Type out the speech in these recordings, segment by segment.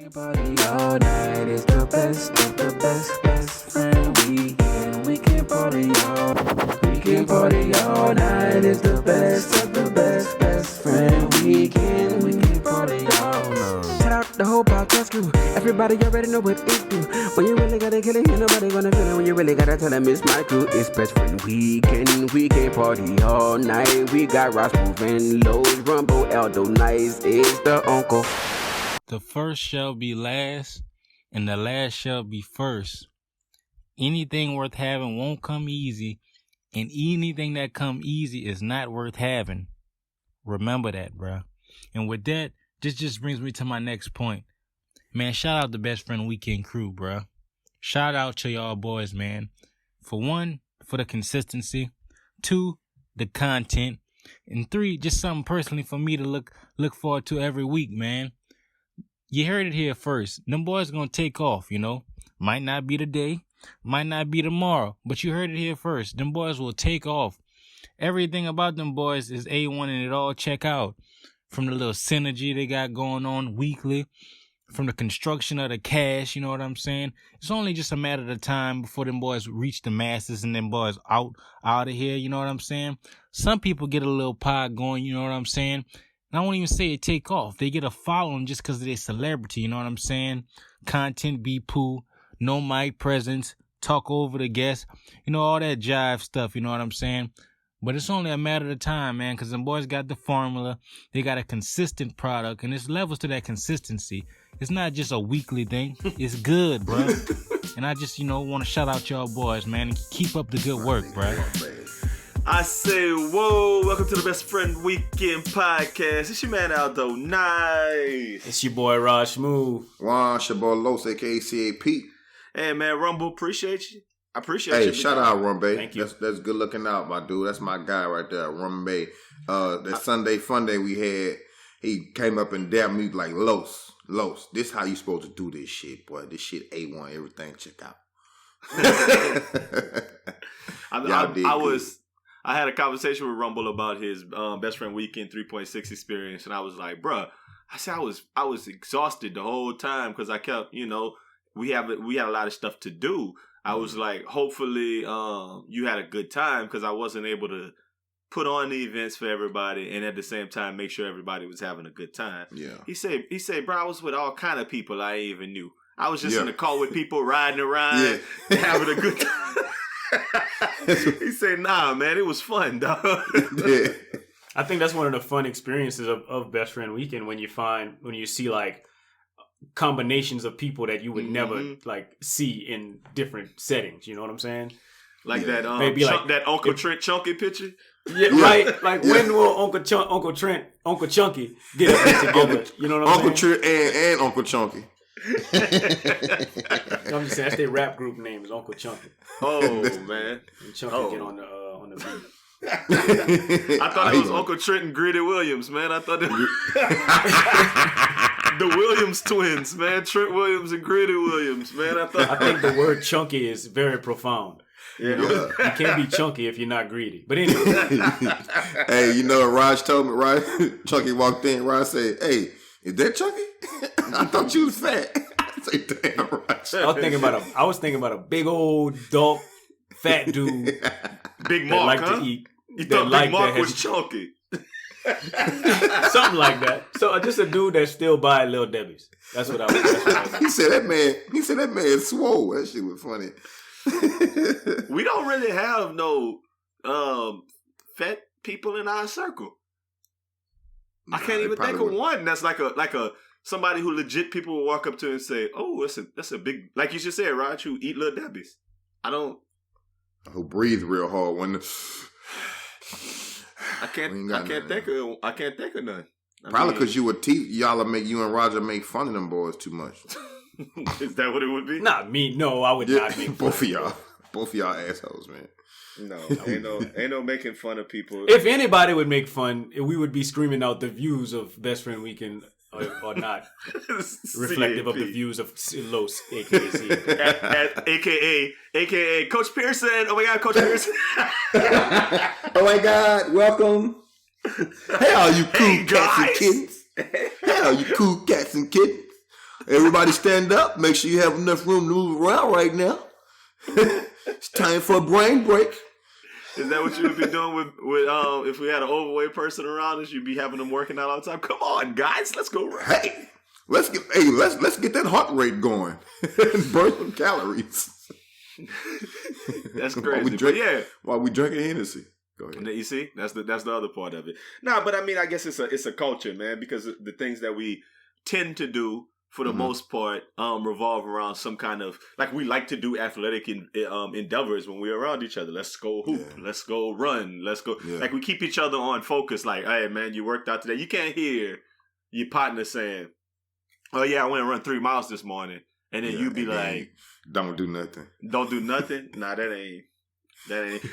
can party all night. It's the best of the best friend weekend. We can party all night. It's the best of the best friend weekend. We can party all night. Shout out the whole podcast crew. Everybody already know what it do. When you really gotta kill it, ain't nobody gonna feel it. When you really gotta tell them it's my crew. It's best friend weekend. We can party all night. We got Ross moving, Lowe's, Rumble, Aldo Nice is the uncle. The first shall be last, and the last shall be first. Anything worth having won't come easy, and anything that come easy is not worth having. Remember that, bro. And with that, this just brings me to my next point. Man, shout out the Best Friend Weekend crew, bro. Shout out to y'all boys, man. For one, for the consistency. Two, the content. And three, just something personally for me to look forward to every week, man. You heard it here first. Them boys gonna take off, you know. Might not be today, might not be tomorrow, but you heard it here first. Them boys will take off. Everything about them boys is A1 and it all check out. From the little synergy they got going on weekly, from the construction of the cash, you know what I'm saying? It's only just a matter of time before them boys reach the masses and them boys out of here, you know what I'm saying? Some people get a little pod going, you know what I'm saying? And I won't even say it take off. They get a following just because of their celebrity, you know what I'm saying? Content be poo, no mic presence, talk over the guests, you know, all that jive stuff, you know what I'm saying? But it's only a matter of time, man, because them boys got the formula. They got a consistent product, and there's levels to that consistency. It's not just a weekly thing. It's good, bro. And I just, want to shout out y'all boys, man. And keep up the good work, bro. I say, whoa, welcome to the Best Friend Weekend Podcast. It's your man, Aldo Nice. It's your boy, Raj Smooth. Juan, it's your boy, Los, a.k.a. CAP. Hey, man, Rumble, appreciate you. I appreciate you. Hey, shout out, Rumbe. Thank you. That's good looking out, my dude. That's my guy right there, Rumbe. That Sunday Fun Day we had, he came up and dabbed me like, Los, this how you supposed to do this shit, boy. This shit A1, everything check out. I had a conversation with Rumble about his Best Friend Weekend 3.6 experience, and I was like, bruh, I was exhausted the whole time because I kept, we had a lot of stuff to do. I was like, hopefully you had a good time because I wasn't able to put on the events for everybody and at the same time make sure everybody was having a good time. Yeah. He said, bro, I was with all kind of people I ain't even knew. I was just in the car with people riding around, having a good time. He said, nah, man, it was fun, dog. Yeah. I think that's one of the fun experiences of Best Friend Weekend when you see like combinations of people that you would never like see in different settings. You know what I'm saying? Like that maybe that Uncle Trent Chunky picture. Yeah, right. Like when will Uncle Chunky get it together? You know what I'm saying? Uncle Trent and Uncle Chunky. I'm just saying that's their rap group name is Uncle Chunky. Oh man, and Chunky get on the beat. I thought it was Uncle Trent and Gritty Williams, man. I thought the Williams twins, man. Trent Williams and Gritty Williams, man. I think the word chunky is very profound. Yeah. You can't be chunky if you're not greedy. But anyway. Hey, Raj told me, right? Chunky walked in, Raj said, hey, is that Chunky? I thought you was fat. I said, damn, Raj. I was thinking about a big old adult fat dude. Big Mark, to eat. You thought Big Mark was chunky. Something like that. So just a dude that still buy Little Debbie's. That's what I was. He said that man is swole. That shit was funny. We don't really have no fat people in our circle. I can't even think of one that's like a somebody who legit people will walk up to and say, "Oh, that's a big," like you just said, Raj, who eat Little Debbie's. Who breathe real hard when I can't think of none. Probably because you and Roger make fun of them boys too much. Is that what it would be? Not me. No, I would not make both of y'all assholes, man. No, ain't no making fun of people. If anybody would make fun, we would be screaming out the views of Best Friend Weekend or not reflective of the views of Los, aka Coach Pearson. Oh my God, Coach Pearson. Oh my God, welcome. Hey, all you cool cats and kittens. Hey, all you cool cats and kittens. Everybody stand up. Make sure you have enough room to move around right now. It's time for a brain break. Is that what you would be doing with if we had an overweight person around us? You'd be having them working out all the time. Come on, guys, let's go. Hey, let's get that heart rate going and burn some calories. That's crazy. While we drinking Hennessy. Go ahead. You see, that's the other part of it. Nah, but I mean, I guess it's a culture, man, because the things that we tend to do for the most part revolve around some kind of, like, we like to do athletic endeavors when we're around each other. Let's go hoop. Yeah. Let's go run. Let's go. Yeah. Like, we keep each other on focus. Like, hey, man, you worked out today. You can't hear your partner saying, oh, yeah, I went and run 3 miles this morning. And then you be like, don't do nothing. Don't do nothing? Nah, that ain't.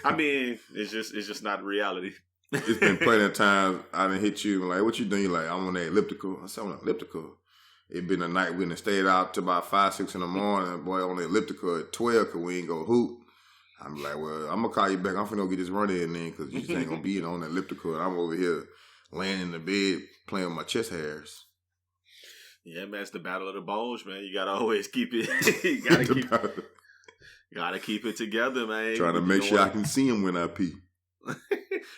I mean, it's just not reality. It's been plenty of times I done hit you like, what you doing? You're like, I'm on that elliptical. I said, I'm on that elliptical. It been a night we done stayed out till about 5, 6 in the morning. Boy, on the elliptical at 12 because we ain't go hoop. I'm like, well, I'm gonna call you back. I'm finna go get this run in then because you just ain't gonna be on the elliptical. And I'm over here laying in the bed playing with my chest hairs. Yeah, man, it's the battle of the bulge, man. You gotta always keep it. Gotta keep it together, man. Trying to make sure I can see him when I pee.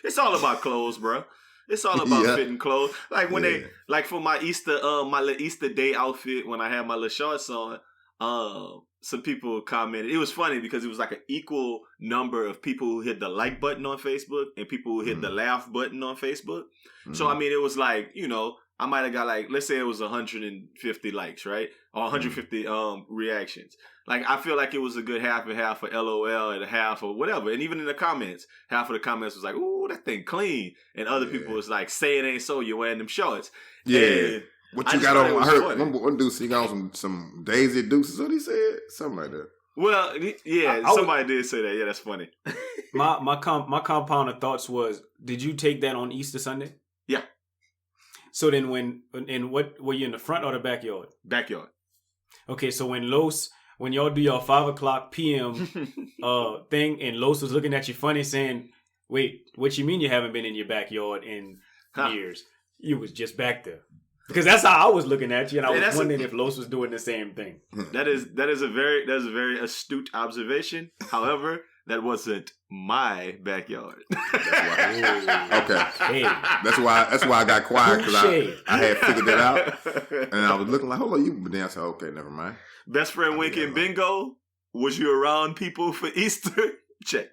It's all about clothes, bro. It's all about fitting clothes. Like when they, like for my Easter, my little Easter Day outfit, when I had my little shorts on, some people commented. It was funny because it was like an equal number of people who hit the like button on Facebook and people who hit the laugh button on Facebook. So, I mean, it was like, you know, I might have got like, let's say it was 150 likes, right? Or 150 reactions. Like, I feel like it was a good half and half for LOL and a half or whatever. And even in the comments, half of the comments was like, ooh, that thing clean. And other people was like, say it ain't so, you're wearing them shorts. Yeah. And what you got on? I heard one dude said he got on some Daisy Dukes. Is what he said? Something like that. Well, yeah, somebody did say that. Yeah, that's funny. my compound of thoughts was, did you take that on Easter Sunday? Yeah. So then what were you in the front or the backyard? Backyard. Okay, so when y'all do your 5:00 p.m. thing and Los was looking at you funny saying, wait, what you mean you haven't been in your backyard in years? You was just back there. Because that's how I was looking at you, and I was wondering if Los was doing the same thing. That is a very astute observation. However, that wasn't my backyard. Okay. Hey. That's why I got quiet, because I had figured that out. And I was looking like, hold on, you. But then I said, okay, never mind. Best friend weekend bingo. Was you around people for Easter? Check.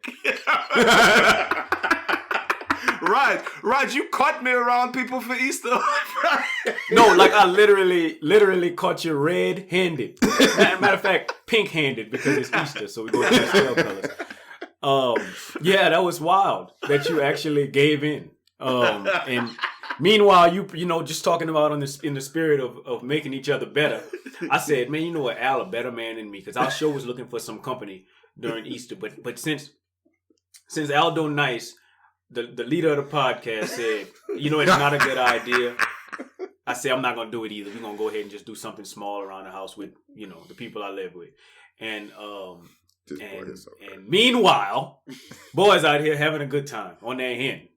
Raj, you caught me around people for Easter. No, like I literally caught you red-handed. Matter of fact, pink-handed because it's Easter, so we go to the colors. Yeah, that was wild that you actually gave in. And meanwhile, you know, just talking about in the spirit of making each other better. I said, man, you know what, Al, a better man than me, because our show was looking for some company during Easter, but since Aldo Nice, the leader of the podcast, said, you know, it's not a good idea. I said, I'm not gonna do it either. We're gonna go ahead and just do something small around the house with, you know, the people I live with, and meanwhile, boys out here having a good time on their hen.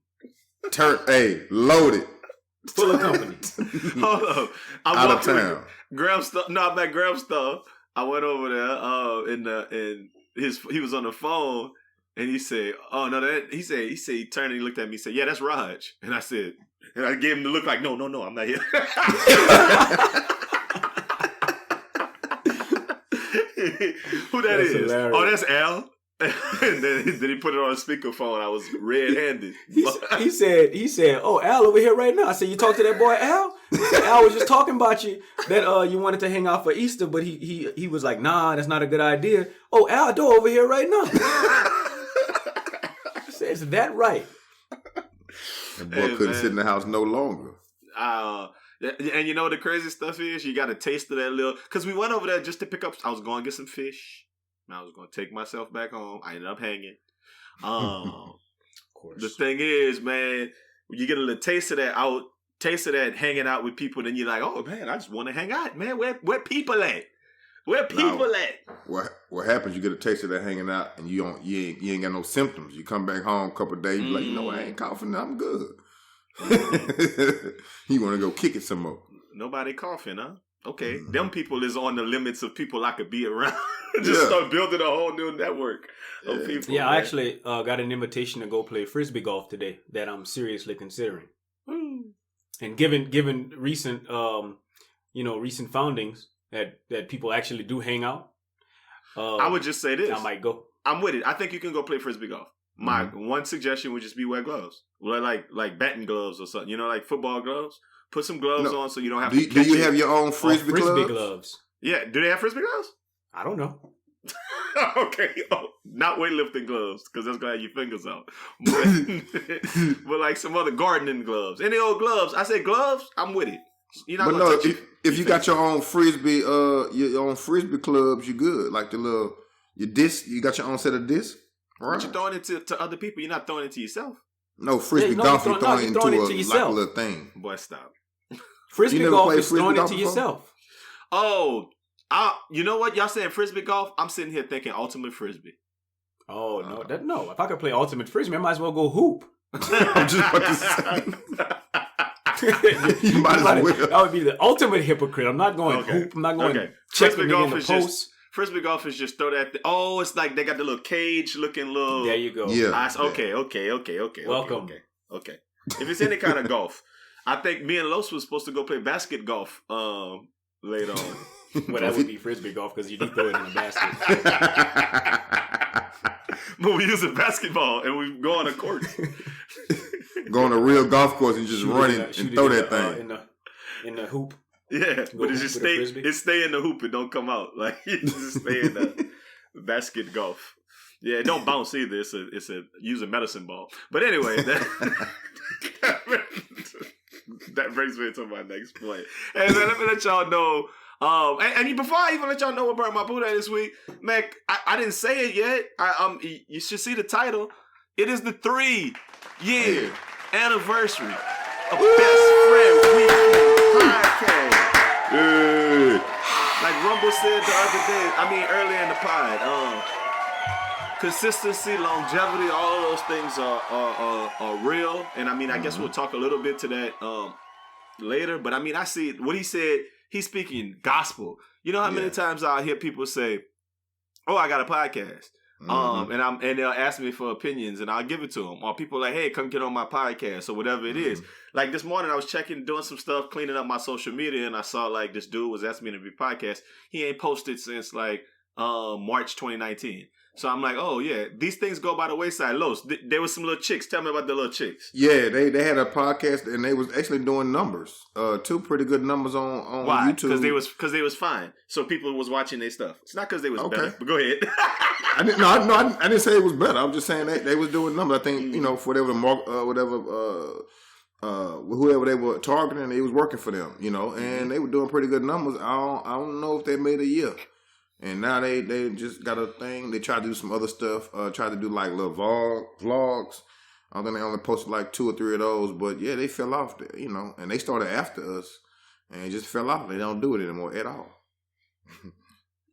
Loaded. Full of company. Hold up. Out of town. I'm at Graham's stuff. I went over there he was on the phone and he said, oh no, he turned and he looked at me and said, yeah, that's Raj. And I said, and I gave him the look like, no, I'm not here. Who that is? Hilarious. Oh, that's Al. And then he put it on a speakerphone. I was red-handed. He said, oh, Al over here right now. I said, you talked to that boy Al? He said, Al was just talking about you, that you wanted to hang out for Easter, but he was like, nah, that's not a good idea. Oh, Aldo over here right now. I said, is that right? That boy couldn't sit in the house no longer. And you know what the crazy stuff is? You got a taste of that little... Because we went over there just to pick up... I was going to get some fish. I was going to take myself back home. I ended up hanging. Of course. The thing is, man, when you get a little taste of that hanging out with people, then you're like, oh, man, I just want to hang out, man. Where people at? Where people at? What happens, you get a taste of that hanging out, and you ain't got no symptoms. You come back home a couple of days, you like, you know, I ain't coughing, I'm good. You want to go kick it some more. Nobody coughing, huh? Okay, them people is on the limits of people I could be around. Just start building a whole new network of people. Yeah, man. I actually got an invitation to go play frisbee golf today that I'm seriously considering. And given recent recent foundings that people actually do hang out. I would just say this. I might go. I'm with it. I think you can go play frisbee golf. My one suggestion would just be wear gloves. Well, like batting gloves or something. Like football gloves. Put some gloves on so you don't have to catch Do you it. have your own frisbee gloves? Yeah. Do they have frisbee gloves? I don't know. Okay. Oh, not weightlifting gloves because that's going to have your fingers out. But like some other gardening gloves. Any old gloves. I say gloves, I'm with it. You're not but no, if you got your own frisbee, clubs, you good. Like your disc, you got your own set of discs. Right. But you're throwing it to other people. You're not throwing it to yourself. No, frisbee golf, you're throwing it into a little thing. Boy, stop. Frisbee golf is throwing it to yourself. Oh, you know what? Y'all saying frisbee golf? I'm sitting here thinking ultimate frisbee. Oh, no. If I could play ultimate frisbee, I might as well go hoop. I'm just about to say. You might as well. That would be the ultimate hypocrite. I'm not going hoop. I'm not going checking in the post. Frisbee golf is just throw that. It's like they got the little cage looking little. There you go. Yeah. Okay. Welcome. Okay. If it's any kind of golf, I think me and Los was supposed to go play basket golf later on. Well, that would be frisbee golf because you do throw it in a basket. But we use a basketball and we go on a court. Go on a real golf course and just run it and throw that thing. In the hoop. Yeah, but it just stay in the hoop and don't come out. Like it just stay in the basket golf. Yeah, it don't bounce either. It's a use a medicine ball. But anyway, that brings me to my next point. And let me let y'all know. And before I even let y'all know what Burned My Boudin this week, man, I didn't say it yet. You should see the title. It is the 3-year anniversary of Best Friend Weekend podcast. Like Rumble said the other day, earlier in the pod, consistency, longevity, all of those things are real. And I guess we'll talk a little bit to that later. But I see what he said. He's speaking gospel. You know how many times I hear people say, "Oh, I got a podcast," and they'll ask me for opinions, and I'll give it to them. Or people are like, "Hey, come get on my podcast," or whatever it is. Like this morning, I was doing some stuff, cleaning up my social media, and I saw like this dude was asking me to be podcast. He ain't posted since like March 2019. So I'm like, oh yeah, these things go by the wayside. Los, there was some little chicks. Tell me about the little chicks. Yeah, they had a podcast and they was actually doing numbers. 2 pretty good numbers on Why? YouTube. Because they was fine. So people was watching their stuff. It's not because they was better. But go ahead. I didn't say it was better. I'm just saying they was doing numbers. I think for whoever they were targeting, it was working for them. And they were doing pretty good numbers. I don't know if they made a year. And now they just got a thing. They try to do some other stuff. Try to do like little vlogs. I think they only posted like 2 or 3 of those. But yeah, they fell off, and they started after us. And it just fell off. They don't do it anymore at all.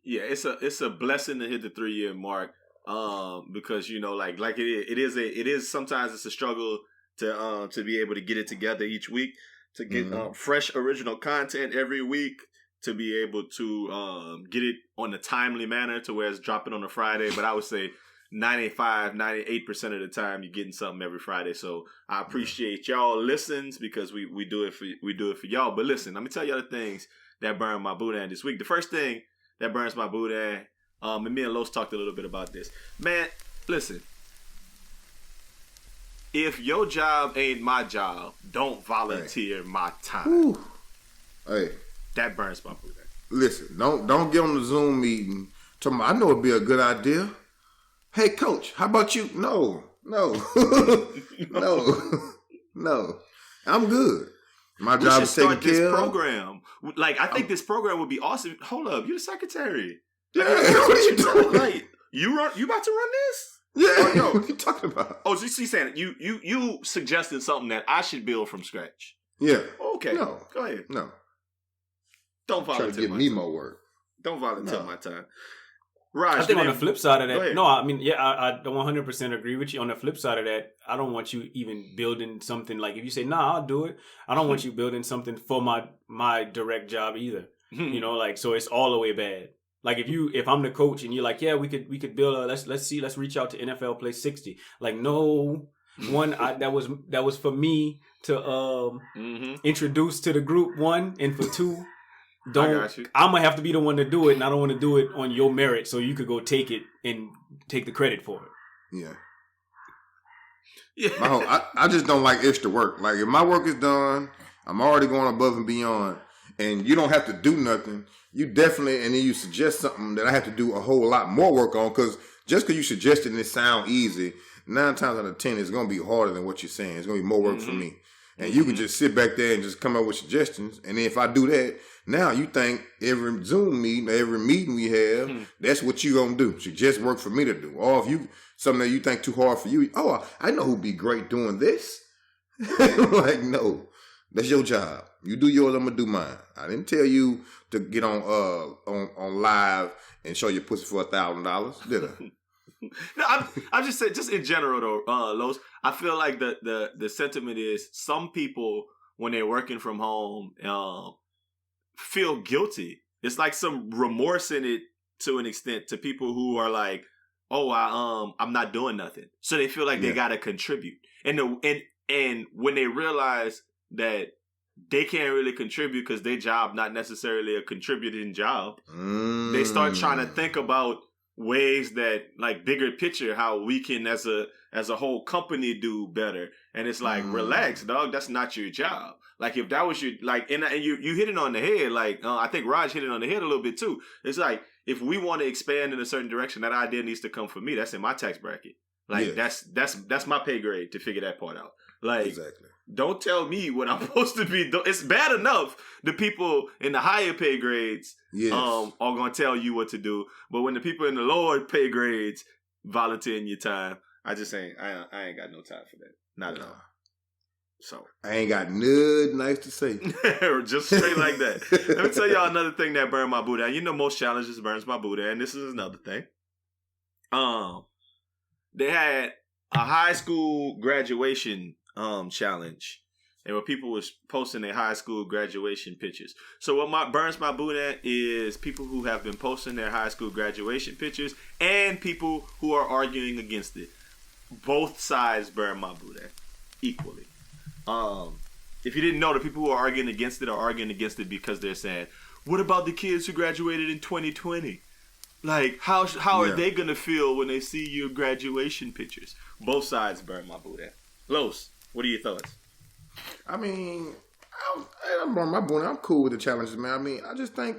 Yeah, it's a blessing to hit the 3-year mark. Because like it is sometimes it's a struggle to be able to get it together each week, to get fresh original content every week, to be able to get it on a timely manner to where it's dropping on a Friday. But I would say 98% of the time you're getting something every Friday. So I appreciate y'all listens because we do it for y'all. But listen, let me tell y'all the things that burned my boudin this week. The first thing that burns my boudin, and me and Los talked a little bit about this. Man, listen. If your job ain't my job, don't volunteer my time. Ooh. Hey. That burns my boudin. Listen, don't get on the Zoom meeting. I know it'd be a good idea. Hey, coach, how about you? No. No. I'm good. My job is taking care of. Program. Like, I think this program would be awesome. Hold up, you're the secretary. Yeah, what are you doing? Like, you about to run this? Yeah, no. What are you talking about? Oh, so she's saying you suggested something that I should build from scratch. Yeah. Okay. No. Go ahead. No. Don't volunteer. Try to give me more work. Don't volunteer my time. Raj, I think on the flip side of that, I don't 100% agree with you. On the flip side of that, I don't want you even building something like if you say, nah, I'll do it. I don't want you building something for my direct job either. You know, like, so it's all the way bad. Like if I'm the coach and you're like, yeah, we could build a let's reach out to NFL play 60. Like, no, one that was for me to introduce to the group, one, and for two, I'm gonna have to be the one to do it, and I don't want to do it on your merit, so you could go take it and take the credit for it. Yeah. I just don't like extra work. Like, if my work is done, I'm already going above and beyond, and you don't have to do nothing. You definitely, and then you suggest something that I have to do a whole lot more work on, because just because you suggested and it sound easy, 9 times out of 10 it's going to be harder than what you're saying. It's going to be more work for me. And you can just sit back there and just come up with suggestions. And then if I do that, now you think every Zoom meeting, every meeting we have, that's what you going to do. Suggest work for me to do. Or if you, something that you think too hard for you, I know who'd be great doing this. Like, no, that's your job. You do yours, I'm going to do mine. I didn't tell you to get on live and show your pussy for $1,000, did I? No, I'm just saying, just in general though, Los, I feel like the sentiment is some people, when they're working from home, feel guilty. It's like some remorse in it to an extent, to people who are like, oh, I'm not doing nothing, so they feel like they gotta contribute. And when they realize that they can't really contribute because their job not necessarily a contributing job, they start trying to think about ways that, like, bigger picture, how we can as a whole company do better. And it's like, relax, dog, that's not your job. Like, if that was your, like, and you hit it on the head. Like, I think Raj hit it on the head a little bit too. It's like, if we want to expand in a certain direction, that idea needs to come from me. That's in my tax bracket. Like, that's my pay grade to figure that part out. Like, exactly. Don't tell me what I'm supposed to be doing. It's bad enough the people in the higher pay grades are going to tell you what to do. But when the people in the lower pay grades volunteering your time, I ain't got no time for that. Not at all. So I ain't got nothing nice to say. Just straight like that. Let me tell y'all another thing that burned my Boudin. You know, most challenges burns my Boudin, and this is another thing. They had a high school graduation challenge, and where people was posting their high school graduation pictures. So what burns my Boudin is people who have been posting their high school graduation pictures and people who are arguing against it. Both sides burn my Boudin equally. If you didn't know, the people who are arguing against it are arguing against it because they're saying, what about the kids who graduated in 2020? Like, how are they gonna feel when they see your graduation pictures? Both sides burn my Boudin. Los, what are your thoughts? I mean, I'm burn my Boudin. I'm cool with the challenges, man. I mean, I just think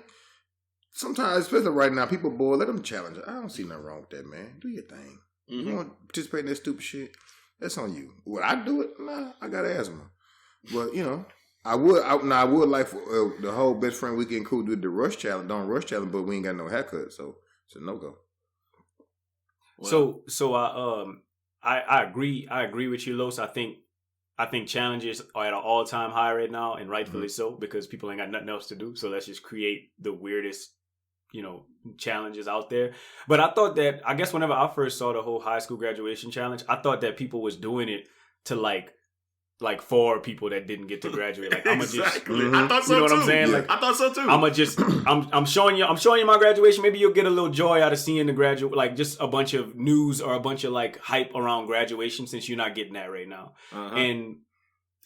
sometimes, especially right now, people bored. Let them challenge it. I don't see nothing wrong with that, man. Do your thing. You want to participate in that stupid shit? That's on you. Would I do it? Nah, I got asthma. But, you know, I would like for the whole best friend weekend crew do the rush challenge, don't rush challenge, but we ain't got no haircut, so it's a no-go. Well, so I agree with you, Los. I think challenges are at an all-time high right now, and rightfully so, because people ain't got nothing else to do. So let's just create the weirdest, challenges out there. But I thought that, I guess whenever I first saw the whole high school graduation challenge, I thought that people was doing it to like for people that didn't get to graduate. Like, I'm exactly. I thought so too. You know what I'm saying? Yeah. Like, I thought so too. I'm showing you my graduation. Maybe you'll get a little joy out of seeing the graduate, like just a bunch of news or a bunch of like hype around graduation, since you're not getting that right now. And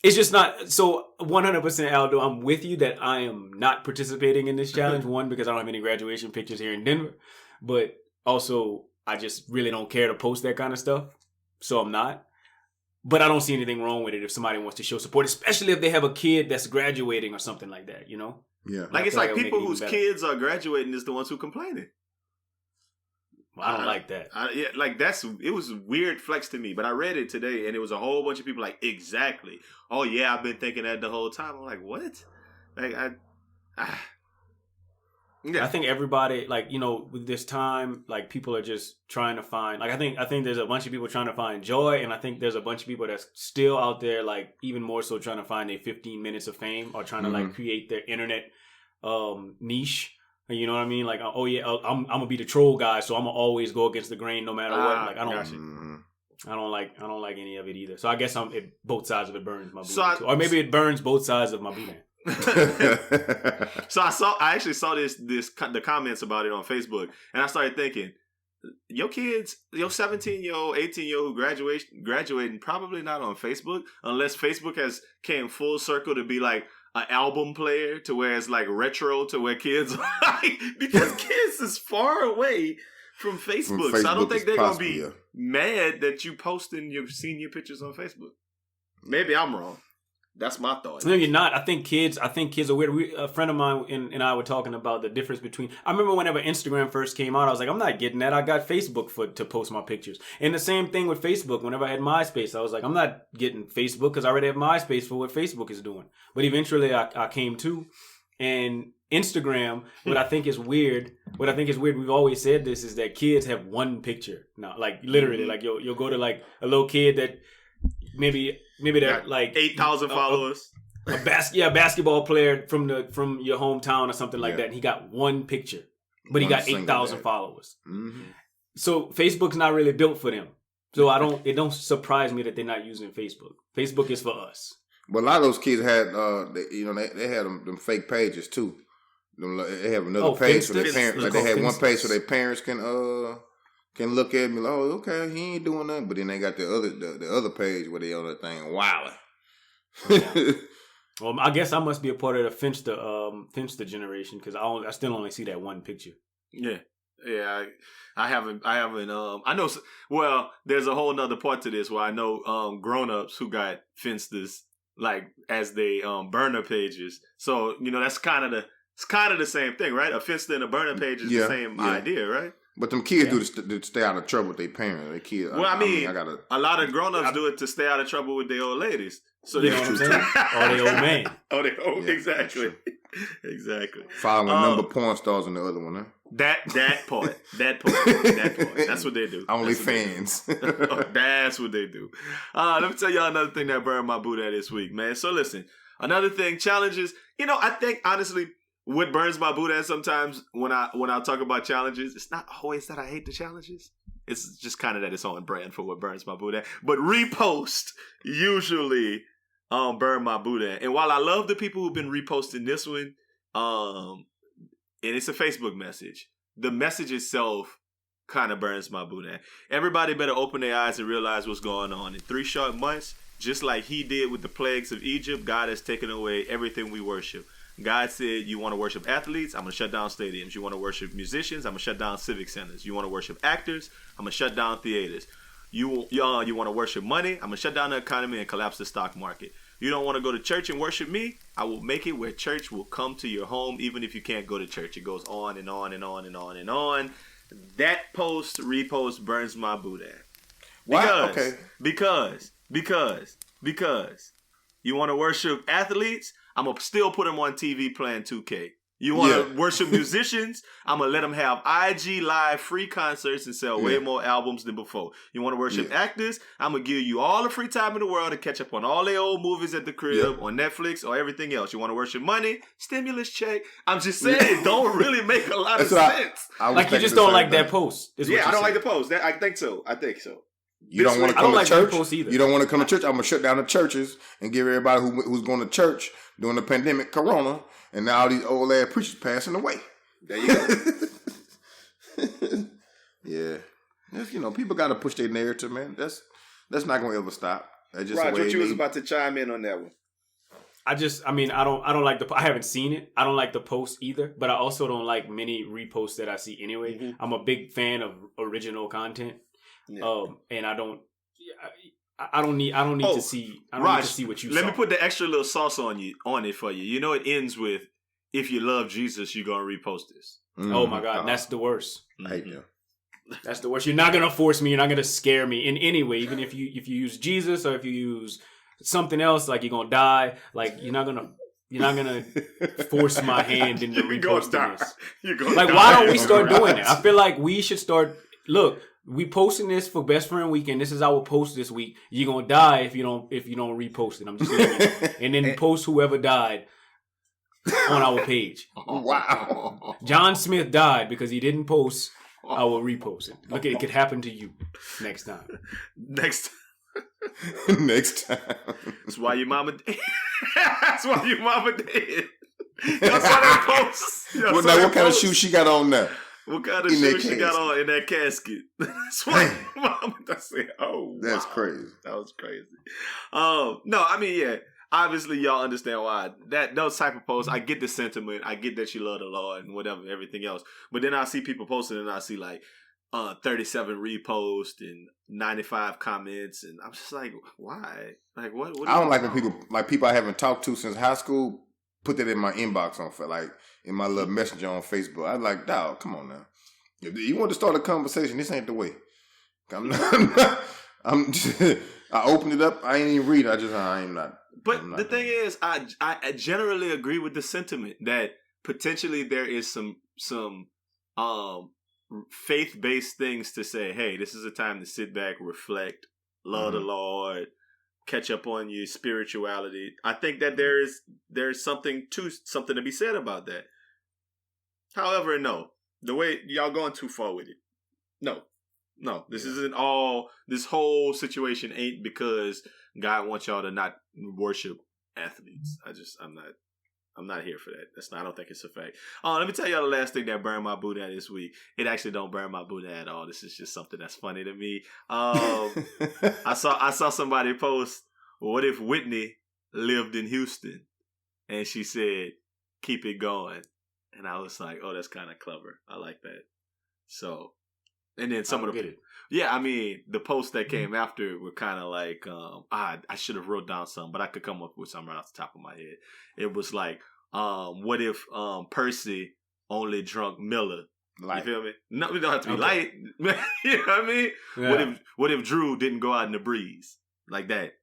it's just not, so 100% Aldo, I'm with you that I am not participating in this challenge. One, because I don't have any graduation pictures here in Denver, but also I just really don't care to post that kind of stuff. So I'm not. But I don't see anything wrong with it if somebody wants to show support, especially if they have a kid that's graduating or something like that, Yeah. Like, it's like people whose kids are graduating is the ones who complaining. Well, I don't like that. It was a weird flex to me, but I read it today and it was a whole bunch of people like, exactly. Oh yeah, I've been thinking that the whole time. I'm like, what? Like, Yeah. I think everybody, like, with this time, like, people are just trying to find, like, I think there's a bunch of people trying to find joy, and I think there's a bunch of people that's still out there, like, even more so trying to find their 15 minutes of fame, or trying to like create their internet niche. You know what I mean? Like, oh yeah, I'm gonna be the troll guy, so I'm gonna always go against the grain no matter what. Like, I don't like any of it either. So I guess both sides of it burns my Boudin too. Or maybe it burns both sides of my Boudin. So I actually saw the comments about it on Facebook, and I started thinking, your kids, your 17-year-old, 18-year-old who graduating probably not on Facebook, unless Facebook has came full circle to be like an album player to where it's like retro to where kids like, because kids is far away from Facebook. So I don't think they're gonna be mad that you posting your senior pictures on Facebook. Maybe I'm wrong. That's my thought. No, you're not. I think kids are weird. A friend of mine and I were talking about the difference between. I remember whenever Instagram first came out, I was like, I'm not getting that. I got Facebook to post my pictures. And the same thing with Facebook. Whenever I had MySpace, I was like, I'm not getting Facebook because I already have MySpace for what Facebook is doing. But eventually, I came to, and Instagram. What I think is weird. We've always said this is that kids have one picture now. Like literally, like you'll go to like a little kid that maybe they're like 8,000 followers. A basketball player from your hometown or something like that. And he got one picture, but he got 8,000 followers. Mm-hmm. So Facebook's not really built for them. So it don't surprise me that they're not using Facebook. Facebook is for us. But a lot of those kids had, they had them fake pages too. They have another page for their parents. Like they had one page so their parents can look at me like, oh, okay, he ain't doing nothing. But then they got the other page where they on that thing wilding. Yeah. Well, I guess I must be a part of the Finster generation because I still only see that one picture. Yeah. I haven't. I know. Well, there's a whole nother part to this where I know grown-ups who got Finsters like as they burner pages. So that's kind of the same thing, right? A Finster and a burner page is the same idea, right? But them kids do to stay out of trouble with their parents. They kids. Well, I mean, a lot of grown-ups do it to stay out of trouble with their old ladies. So you know what I'm saying? Or their old man. Oh, they old, exactly. Exactly. Following a number of porn stars in the other one, huh? That part. That's what they do. Only fans. That's what they do. Let me tell y'all another thing that burned my Boudin this week, man. So listen, another thing, challenges. I think honestly, what burns my Boudin sometimes when I talk about challenges, it's not always that I hate the challenges. It's just kind of that it's on brand for what burns my Boudin. But repost usually burn my Boudin. And while I love the people who've been reposting this one, and it's a Facebook message, the message itself kind of burns my Boudin. Everybody better open their eyes and realize what's going on. In 3 short months, just like he did with the plagues of Egypt, God has taken away everything we worship. God said, you want to worship athletes? I'm going to shut down stadiums. You want to worship musicians? I'm going to shut down civic centers. You want to worship actors? I'm going to shut down theaters. You want to worship money? I'm going to shut down the economy and collapse the stock market. You don't want to go to church and worship me? I will make it where church will come to your home even if you can't go to church. It goes on and on and on and on and on. That repost burns my Boudin. Because you want to worship athletes? I'm going to still put them on TV playing 2K. You want to worship musicians? I'm going to let them have IG Live free concerts and sell way more albums than before. You want to worship actors? I'm going to give you all the free time in the world to catch up on all their old movies at the crib, on Netflix, or everything else. You want to worship money? Stimulus check. I'm just saying, it don't really make a lot of sense. Like you just don't like that post. I don't like the post. I think so. You don't want to come to church either. You don't want to come to church. I'm going to shut down the churches and give everybody who's going to church during the pandemic, Corona, and now all these old ass preachers passing away. There you go. Yeah. People got to push their narrative, man. That's not going to ever stop. That's just Roger, you was about to chime in on that one. I don't like I haven't seen it. I don't like the post either, but I also don't like many reposts that I see anyway. Mm-hmm. I'm a big fan of original content. Yeah. And I don't need to see need to see what you saw. Let me put the extra little sauce on it for you. It ends with, if you love Jesus, you're gonna repost this. Mm-hmm. Oh my God, that's the worst. I hate you. That's the worst. You're not gonna force me. You're not gonna scare me in any way. Even if you use Jesus or if you use something else, like you're gonna die. Like you're not gonna force my hand into reposting this. Like, why don't we start doing it? I feel like we should start. Look. We posting this for Best Friend Weekend. This is our post this week. You're gonna die if you don't repost it. I'm just saying. And then post whoever died on our page. Wow. John Smith died because he didn't post our repost it. Look, it could happen to you next time. Next time. That's why your mama dead. That's why your mama dead. Y'all saw that post? What kind of shoe she got on now? What kind of shoe she got on in that casket? That's why your mama. I said, oh, that's wow. crazy. That was crazy. No, I mean, yeah. Obviously, y'all understand why those type of posts. I get the sentiment. I get that you love the Lord and whatever, everything else. But then I see people posting, and I see like 37 reposts and 95 comments, and I'm just like, why? Like, what I don't like when people I haven't talked to since high school put that in my inbox in my little messenger on Facebook. I'm like, dog, come on now. If you want to start a conversation, this ain't the way. I opened it up. I ain't even read it. I'm not. But the thing is, I generally agree with the sentiment that potentially there is some faith-based things to say, hey, this is a time to sit back, reflect, love the Lord, catch up on your spirituality. I think that there's something to be said about that. However, no. The way y'all going too far with it. No. This isn't all. This whole situation ain't because God wants y'all to not worship athletes. I'm not here for that. I don't think it's a fact. Let me tell y'all the last thing that burned my Boudin this week. It actually don't burn my Boudin at all. This is just something that's funny to me. I saw somebody post, what if Whitney lived in Houston? And she said, keep it going. And I was like, oh, that's kind of clever. I like that. So, and then some of the, yeah, I mean, the posts that came after were kind of like, I should have wrote down some, but I could come up with some right off the top of my head. It was like, what if Percy only drunk Miller? Light. You feel me? No, we don't have to be light. You know what I mean? Yeah. What if Drew didn't go out in the breeze like that?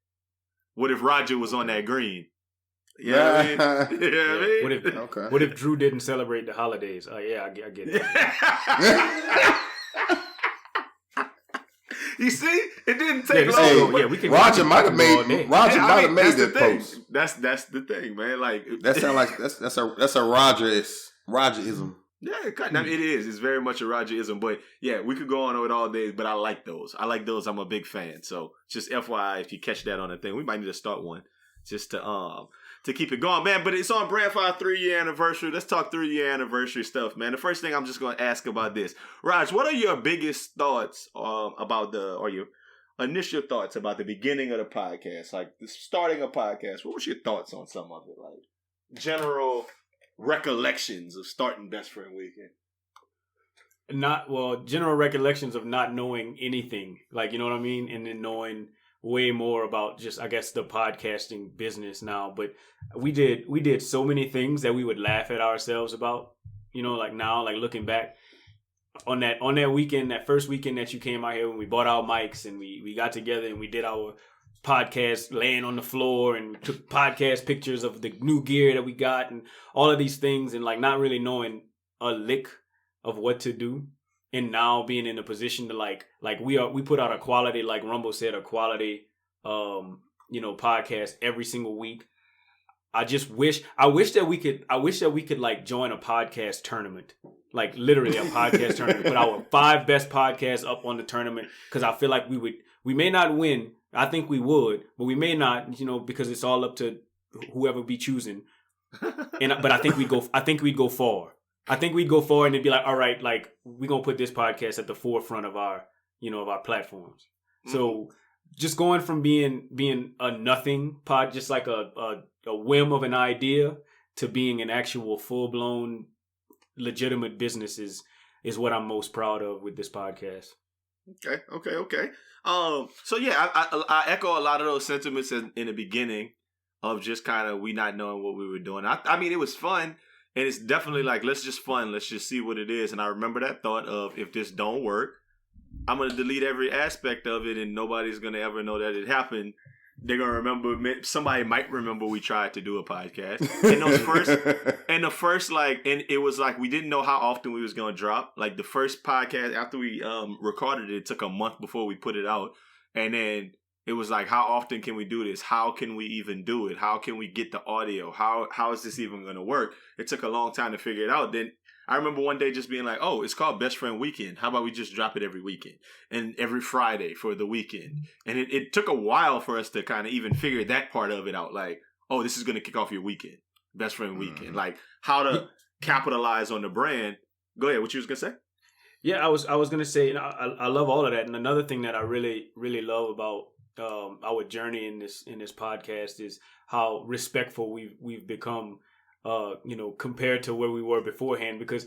What if Roger was on that green? You know what I mean? You know what I mean? What if Drew didn't celebrate the holidays? I get it. You see, it didn't take long. Roger might have made that post. That's the thing, man. Like that sounds like that's a Rogerism. Yeah, I mean, it is. It's very much a Rogerism. But yeah, we could go on with all days. But I like those. I'm a big fan. So just FYI, if you catch that on the thing, we might need to start one just to keep it going, man. But it's on brand for our 3-year anniversary. Let's talk 3-year anniversary stuff, man. The first thing I'm just going to ask about this. Raj, what are your biggest thoughts or your initial thoughts about the beginning of the podcast? Like, starting a podcast. What was your thoughts on some of it? Like, general recollections of starting Best Friend Weekend. General recollections of not knowing anything. Like, you know what I mean? And then knowing way more about just, I guess, the podcasting business now. But we did so many things that we would laugh at ourselves about, you know, like now, like looking back on that weekend, that first weekend that you came out here when we bought our mics and we got together and we did our podcast laying on the floor and we took podcast pictures of the new gear that we got and all of these things, and like not really knowing a lick of what to do. And now being in a position to like we put out a quality, like Rumble said, a quality, podcast every single week. I wish that we could like join a podcast tournament, like literally a podcast tournament. Put our 5 best podcasts up on the tournament, because I feel like we may not win. I think we would, but we may not, because it's all up to whoever be choosing. But I think we'd go far. I think we'd go forward and it'd be like, all right, like we're going to put this podcast at the forefront of our platforms. Mm-hmm. So just going from being a nothing pod, just like a whim of an idea, to being an actual full blown legitimate business is what I'm most proud of with this podcast. Okay. So yeah, I echo a lot of those sentiments in the beginning of just kind of we not knowing what we were doing. I mean, it was fun. And it's definitely like, let's just see what it is. And I remember that thought of, if this don't work, I'm going to delete every aspect of it and nobody's going to ever know that it happened. They're going to remember, somebody might remember we tried to do a podcast. And it was like, we didn't know how often we was going to drop. Like the first podcast, after we recorded it took a month before we put it out. And then it was like, how often can we do this? How can we even do it? How can we get the audio? How is this even going to work? It took a long time to figure it out. Then I remember one day just being like, oh, it's called Best Friend Weekend. How about we just drop it every weekend and every Friday for the weekend? And it took a while for us to kind of even figure that part of it out. Like, oh, this is going to kick off your weekend, Best Friend Weekend. Like how to capitalize on the brand. Go ahead. What you was going to say? Yeah, I was going to say, I love all of that. And another thing that I really, really love about our journey in this podcast is how respectful we've become, compared to where we were beforehand. Because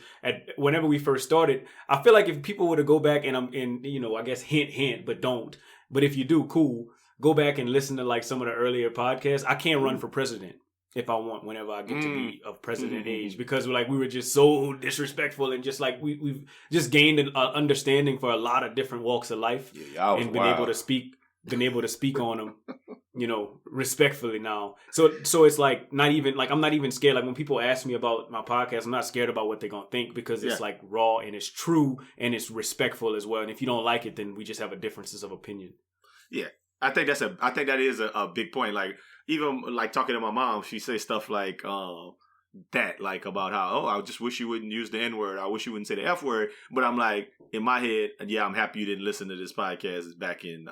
whenever we first started, I feel like if people were to go back and I guess hint, but don't. But if you do, cool. Go back and listen to like some of the earlier podcasts. I can't run for president if I want whenever I get to be of president age, because we were just so disrespectful and just like we've just gained an understanding for a lot of different walks of life and been able to speak on them, respectfully now. So it's like I'm not even scared. Like when people ask me about my podcast, I'm not scared about what they're gonna think, because it's like raw and it's true and it's respectful as well. And if you don't like it, then we just have a differences of opinion. Yeah. I think that is a big point. Like even like talking to my mom, she says stuff like that, like about how, I just wish you wouldn't use the N-word. I wish you wouldn't say the F-word. But I'm like, in my head, I'm happy you didn't listen to this podcast back in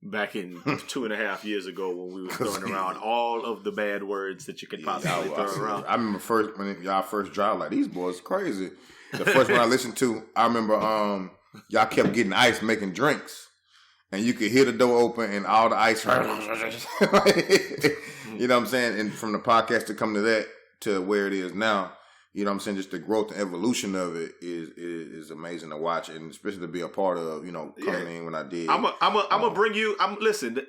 2.5 years ago when we were throwing around all of the bad words that you could possibly throw around. I remember when y'all first dropped, like, these boys crazy. The first one I listened to, I remember y'all kept getting ice making drinks. And you could hear the door open and all the ice. You know what I'm saying? And from the podcast to come to that, to where it is now, you know what I'm saying? Just the growth and evolution of it is amazing to watch, and especially to be a part of, coming in when I did. I'm gonna bring you, listen,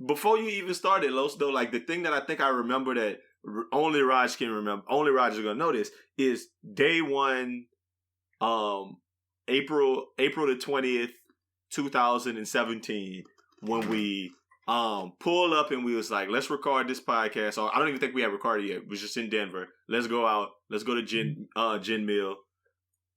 before you even started, Los, though, like the thing that I think I remember that only Raj can remember, only Raj is gonna know this, is day one, April the 20th, 2017, when we pulled up and we was like, let's record this podcast. Or I don't even think we had recorded yet. It was just in Denver. Let's go out. Let's go to Gin Mill.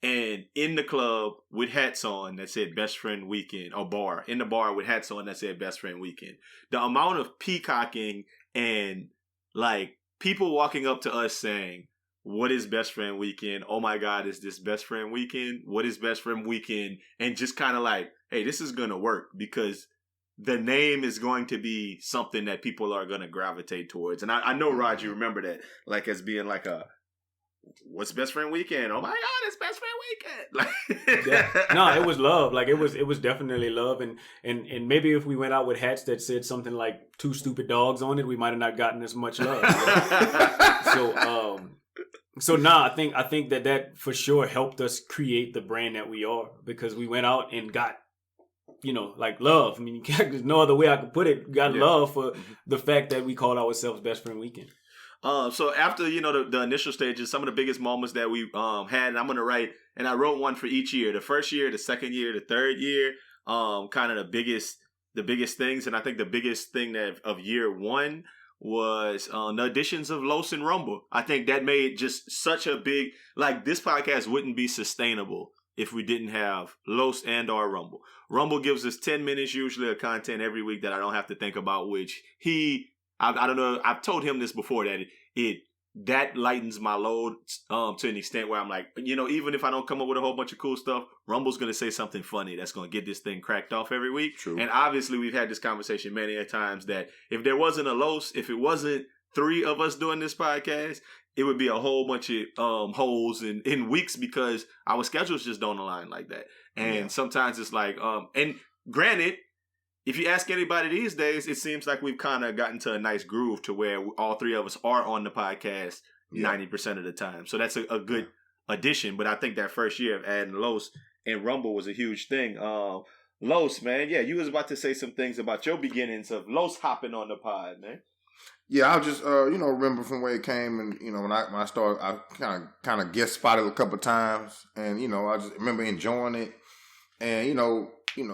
And in the club with hats on that said Best Friend Weekend, or bar. In the bar with hats on that said Best Friend Weekend. The amount of peacocking and like people walking up to us saying, what is Best Friend Weekend? Oh my God, is this Best Friend Weekend? What is Best Friend Weekend? And just kind of like, hey, this is going to work because the name is going to be something that people are going to gravitate towards. And I know, Raj, you remember that, like as being like what's Best Friend Weekend? Oh my God, it's Best Friend Weekend. Like, No, it was love. Like it was definitely love. And maybe if we went out with hats that said something like 2 stupid dogs on it, we might have not gotten as much love. So I think that for sure helped us create the brand that we are, because we went out and got, like love. I mean, there's no other way I could put it. Got love for the fact that we called ourselves Best Friend Weekend. So after, the initial stages, some of the biggest moments that we had, and I'm going to write, and I wrote one for each year, the first year, the second year, the third year, kind of the biggest things. And I think the biggest thing of year one was the additions of Los and Rumble. I think that made just such a big, like this podcast wouldn't be sustainable if we didn't have Los and or Rumble. Rumble gives us 10 minutes usually of content every week that I don't have to think about, which I don't know, I've told him this before, that that lightens my load to an extent where I'm like, even if I don't come up with a whole bunch of cool stuff, Rumble's going to say something funny that's going to get this thing cracked off every week. True. And obviously we've had this conversation many a times that if there wasn't a Los, if it wasn't 3 of us doing this podcast, it would be a whole bunch of holes in weeks, because our schedules just don't align like that. And sometimes it's like, and granted, if you ask anybody these days, it seems like we've kind of gotten to a nice groove to where all 3 of us are on the podcast 90% of the time. So that's a good addition. But I think that first year of adding Los and Rumble was a huge thing. Los, man, you was about to say some things about your beginnings of Los hopping on the pod, man. Yeah, I just remember from where it came, and when I started, I kind of guest spotted a couple of times, and I just remember enjoying it, and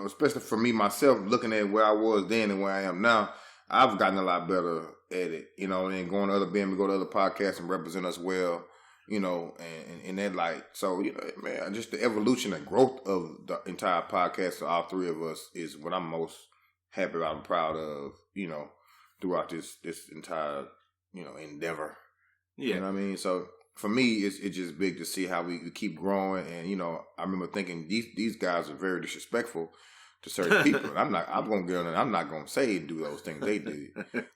especially for me myself, looking at where I was then and where I am now, I've gotten a lot better at it, and going to being able to go to other podcasts and represent us well, and in that light. So, man, just the evolution and growth of the entire podcast of all 3 of us is what I'm most happy about and proud of, throughout this entire, endeavor. Yeah. You know what I mean? So for me, it's just big to see how we keep growing. And you know, I remember thinking these guys are very disrespectful to certain people. And I'm gonna get on it. I'm not gonna say do those things they do.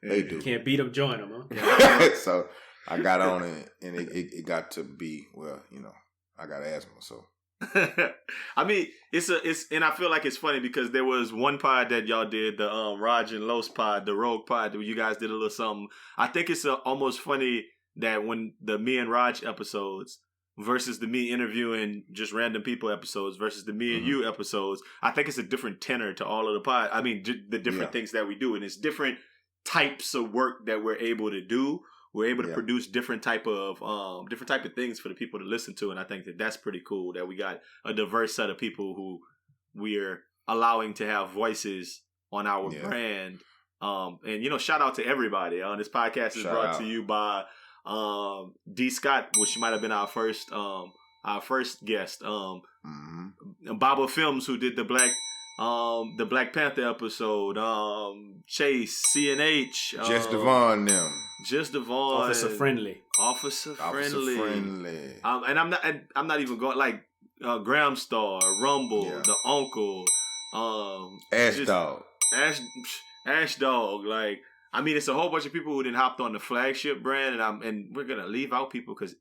They do. Can't beat them, join them, huh? So I got on it, and it got to be, well, you know, I got asthma, so. I mean, it's and I feel like it's funny because there was one pod that y'all did, the Raj and Los pod, the Rogue pod, where you guys did a little something. I think it's almost funny that when the me and Raj episodes versus the me interviewing just random people episodes versus the me and you episodes, I think it's a different tenor to all of the pod. I mean, the different things that we do, and it's different types of work that we're able to do. We're able to produce different type of things for the people to listen to, and I think that's pretty cool that we got a diverse set of people who we're allowing to have voices on our brand. And you know, shout out to everybody. This podcast is brought to you by D Scott, which might have been our first guest. Baba Films, who did the Black Panther episode. Chase, CNH, Just Devon, them. Just Devon, Officer Friendly. And I'm not even going like Graham Star, Rumble, the Uncle, Ash Dog. Like, I mean, it's a whole bunch of people who didn't hopped on the flagship brand, and we're gonna leave out people because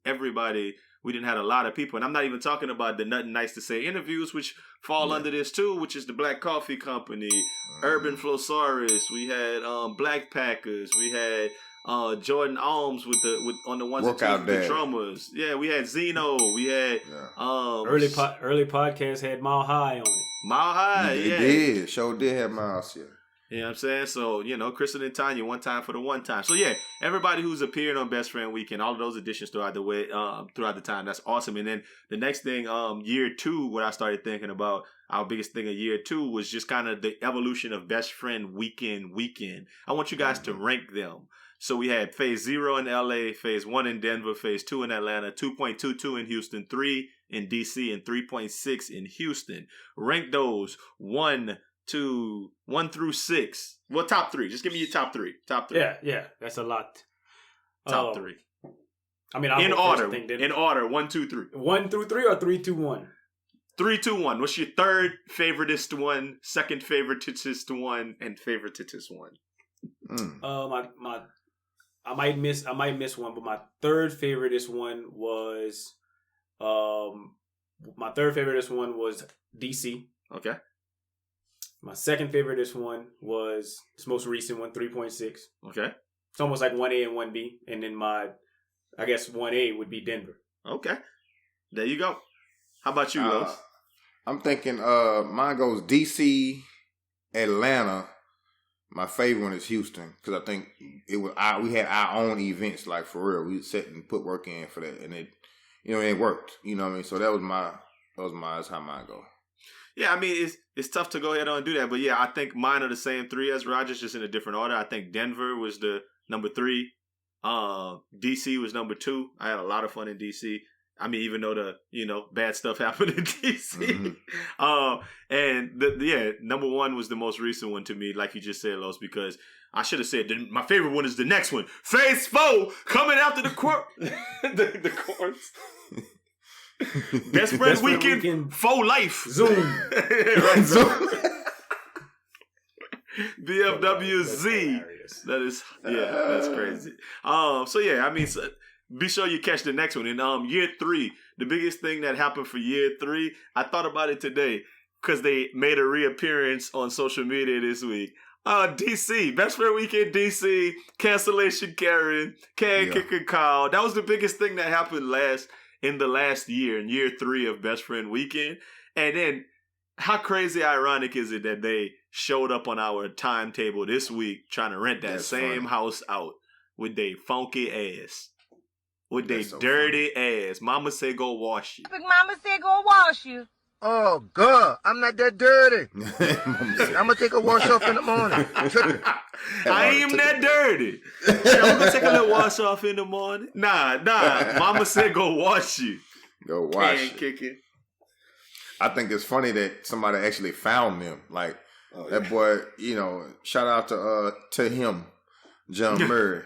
we didn't have a lot of people, and I'm not even talking about the Nothin Nice to Say interviews, which fall under this too, which is the Black Coffee Company, Urban Flowsaurus. We had Black Packers. We had Jordan Alms on the ones and twos with the drummers. Yeah, we had Zeno. We had early podcast had Mile High on it. Mile High, It did. Sure did have Miles here. You know what I'm saying? So, you know, Kristen and Tanya, one time for the one time. So, yeah, everybody who's appeared on Best Friend Weekend, all of those additions throughout the time, that's awesome. And then the next thing, year 2, what I started thinking about, our biggest thing of year 2 was just kind of the evolution of Best Friend Weekend. I want you guys to rank them. So we had Phase 0 in LA, Phase 1 in Denver, Phase 2 in Atlanta, 2.22 in Houston, 3 in DC, and 3.6 in Houston. Rank those 1 through 6. Well, top 3. Just give me your top 3. Top 3. Yeah, that's a lot. Top 3. I mean, in order. In order. 1, 2, 3. 1 through 3 or 3, 2, 1? 3, 2, 1. What's your third favoritist one, second favoritist one, and favoritist one? I might miss one, but my third favoritist one was DC. Okay. My second favoritist one was this most recent one, 3.6. Okay. It's almost like 1A and 1B. And then I guess 1A would be Denver. Okay. There you go. How about you, Los? I'm thinking mine goes DC, Atlanta. My favorite one is Houston because I think we had our own events, like for real. We set and put work in for that, and it worked. You know what I mean? So that's how mine go. Yeah, I mean, it's tough to go ahead and do that. But, yeah, I think mine are the same 3 as Rogers, just in a different order. I think Denver was the number 3. DC was number 2. I had a lot of fun in DC. I mean, even though bad stuff happened in DC. And, number 1 was the most recent one to me, like you just said, Los, because I should have said my favorite one is the next one. Phase 4, coming after the court. the courts. Best Friend Weekend for life. Zoom. Right, Zoom. BFW Z. That's crazy. So yeah, I mean, be sure you catch the next one. In year 3, the biggest thing that happened for year 3, I thought about it today because they made a reappearance on social media this week. DC, Best Friend Weekend DC, cancellation Karen, Kicker Kyle. That was the biggest thing that happened in the last year, in year 3 of Best Friend Weekend. And then, how crazy ironic is it that they showed up on our timetable this week trying to rent that same house out with they funky ass. With they dirty ass. Mama said go wash you. Mama said go wash you. Oh, God, I'm not that dirty. I'm going to take a wash off in the morning. I ain't that dirty. I'm going to take a little wash off in the morning. Nah. Mama said go wash you. Go wash you. Kicking. I think it's funny that somebody actually found them. Like, that boy, shout out to him, John Murray.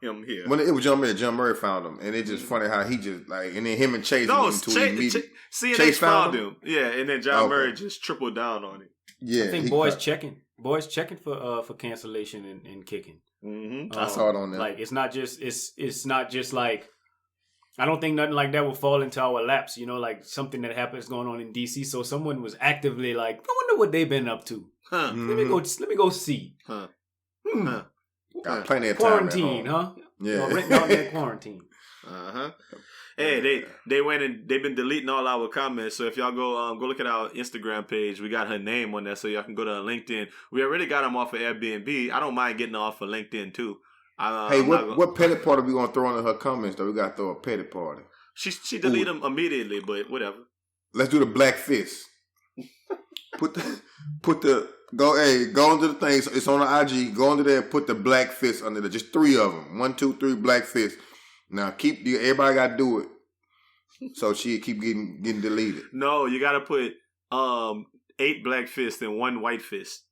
him here. When it was John Murray found him, and it's just funny how he just like, and then him and Chase CNN Chase found him. Yeah, and then John Murray just tripled down on it. Yeah, I think boys checking for cancellation and kicking. Mm-hmm. I saw it on there. Like it's not just like, I don't think nothing like that will fall into our laps. You know, like something that happens going on in DC. So someone was actively like, I wonder what they've been up to. Huh. Mm-hmm. Let me go see. Huh. Huh. Got plenty of time. Quarantine, huh? Yeah, Written out that quarantine. Hey, they went and they've been deleting all our comments. So if y'all go look at our Instagram page, we got her name on there, so y'all can go to her LinkedIn. We already got them off of Airbnb. I don't mind getting her off of LinkedIn too. Hey, what petty party we gonna throw into her comments though? We gotta throw a petty party. She deleted them immediately, but whatever. Let's do the black fist. Put the go into the thing. It's on the IG. Go under there and put the black fist under there. Just 3 of them. 1, 2, 3 black fists. Now everybody got to do it, so she keep getting deleted. No, you got to put 8 black fists and 1 white fist.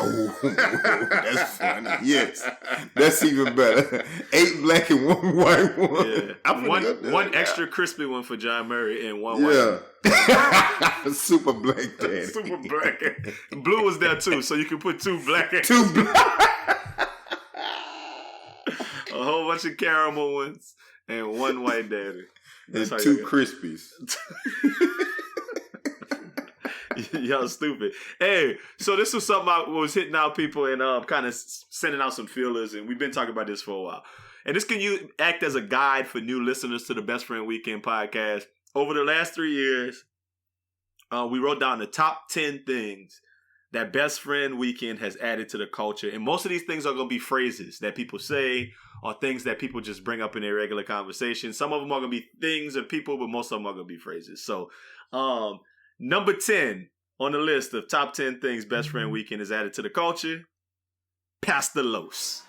Oh, that's funny. Yes, that's even better. 8 black and 1 white one. Yeah, one extra crispy one for John Murray and 1 white. Yeah, super black daddy. Super black. Blue was there too, so you can put 2 black. 2 black. A whole bunch of caramel ones and 1 white daddy. And 2 Krispies. Y'all stupid. Hey, so this was something I was hitting out people and kind of sending out some feelers, and we've been talking about this for a while. And this can act as a guide for new listeners to the Best Friend Weekend podcast. Over the last 3 years, we wrote down the top 10 things that Best Friend Weekend has added to the culture. And most of these things are going to be phrases that people say or things that people just bring up in their regular conversation. Some of them are going to be things and people, but most of them are going to be phrases. So, number 10 on the list of top 10 things Best Friend Weekend has added to the culture, Pastor Los.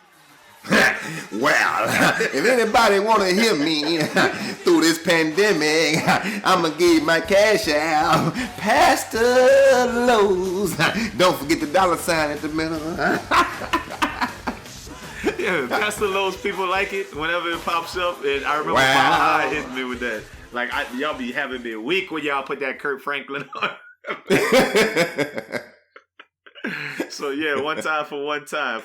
Well, if anybody want to hear me through this pandemic, I'm going to give my cash out. Pastor Lowe's. Don't forget the $sign at the middle. Yeah, Pastor Lowe's, people like it whenever it pops up. And I remember my eye hitting me with that. Like, y'all be having me weak when y'all put that Kurt Franklin on. So, yeah, one time,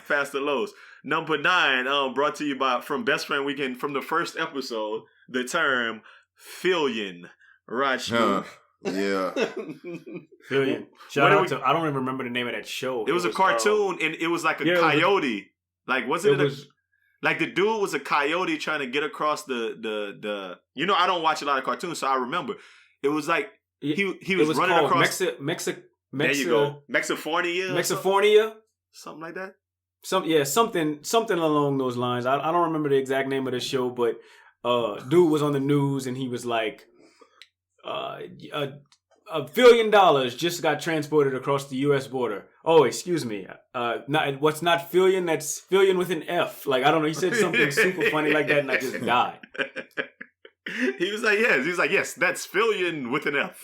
Pastor Lowe's. Number 9, brought to you from Best Friend Weekend from the first episode, the term Fillion. Right, yeah. Fillion. Shout out to, I don't even remember the name of that show. It was a cartoon, and it was like a coyote. Like the dude was a coyote trying to get across the you know, I don't watch a lot of cartoons, so I remember. It was like he was running across there you go. Mexifornia? Something like that? Something along those lines. I don't remember the exact name of the show, but dude was on the news and he was like, $1 billion just got transported across the U.S. border. Oh, excuse me. What's not Fillion? That's Fillion with an F. Like, I don't know. He said something super funny like that and I just died. He was like, yes. He was like, yes, that's Fillion with an F.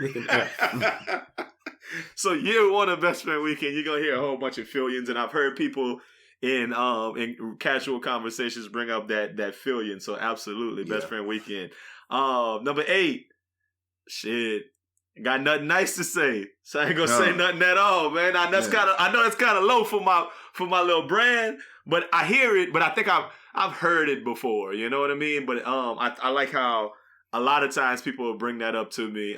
With an F. So year 1 of Best Friend Weekend, you're gonna hear a whole bunch of Fillions, and I've heard people in casual conversations bring up that Fillion. So absolutely, Best Friend Weekend. Number 8, shit, got nothing nice to say, so I ain't gonna say nothing at all, man. I know it's kind of low for my little brand, but I hear it. But I think I've heard it before. You know what I mean? But I like how a lot of times people will bring that up to me.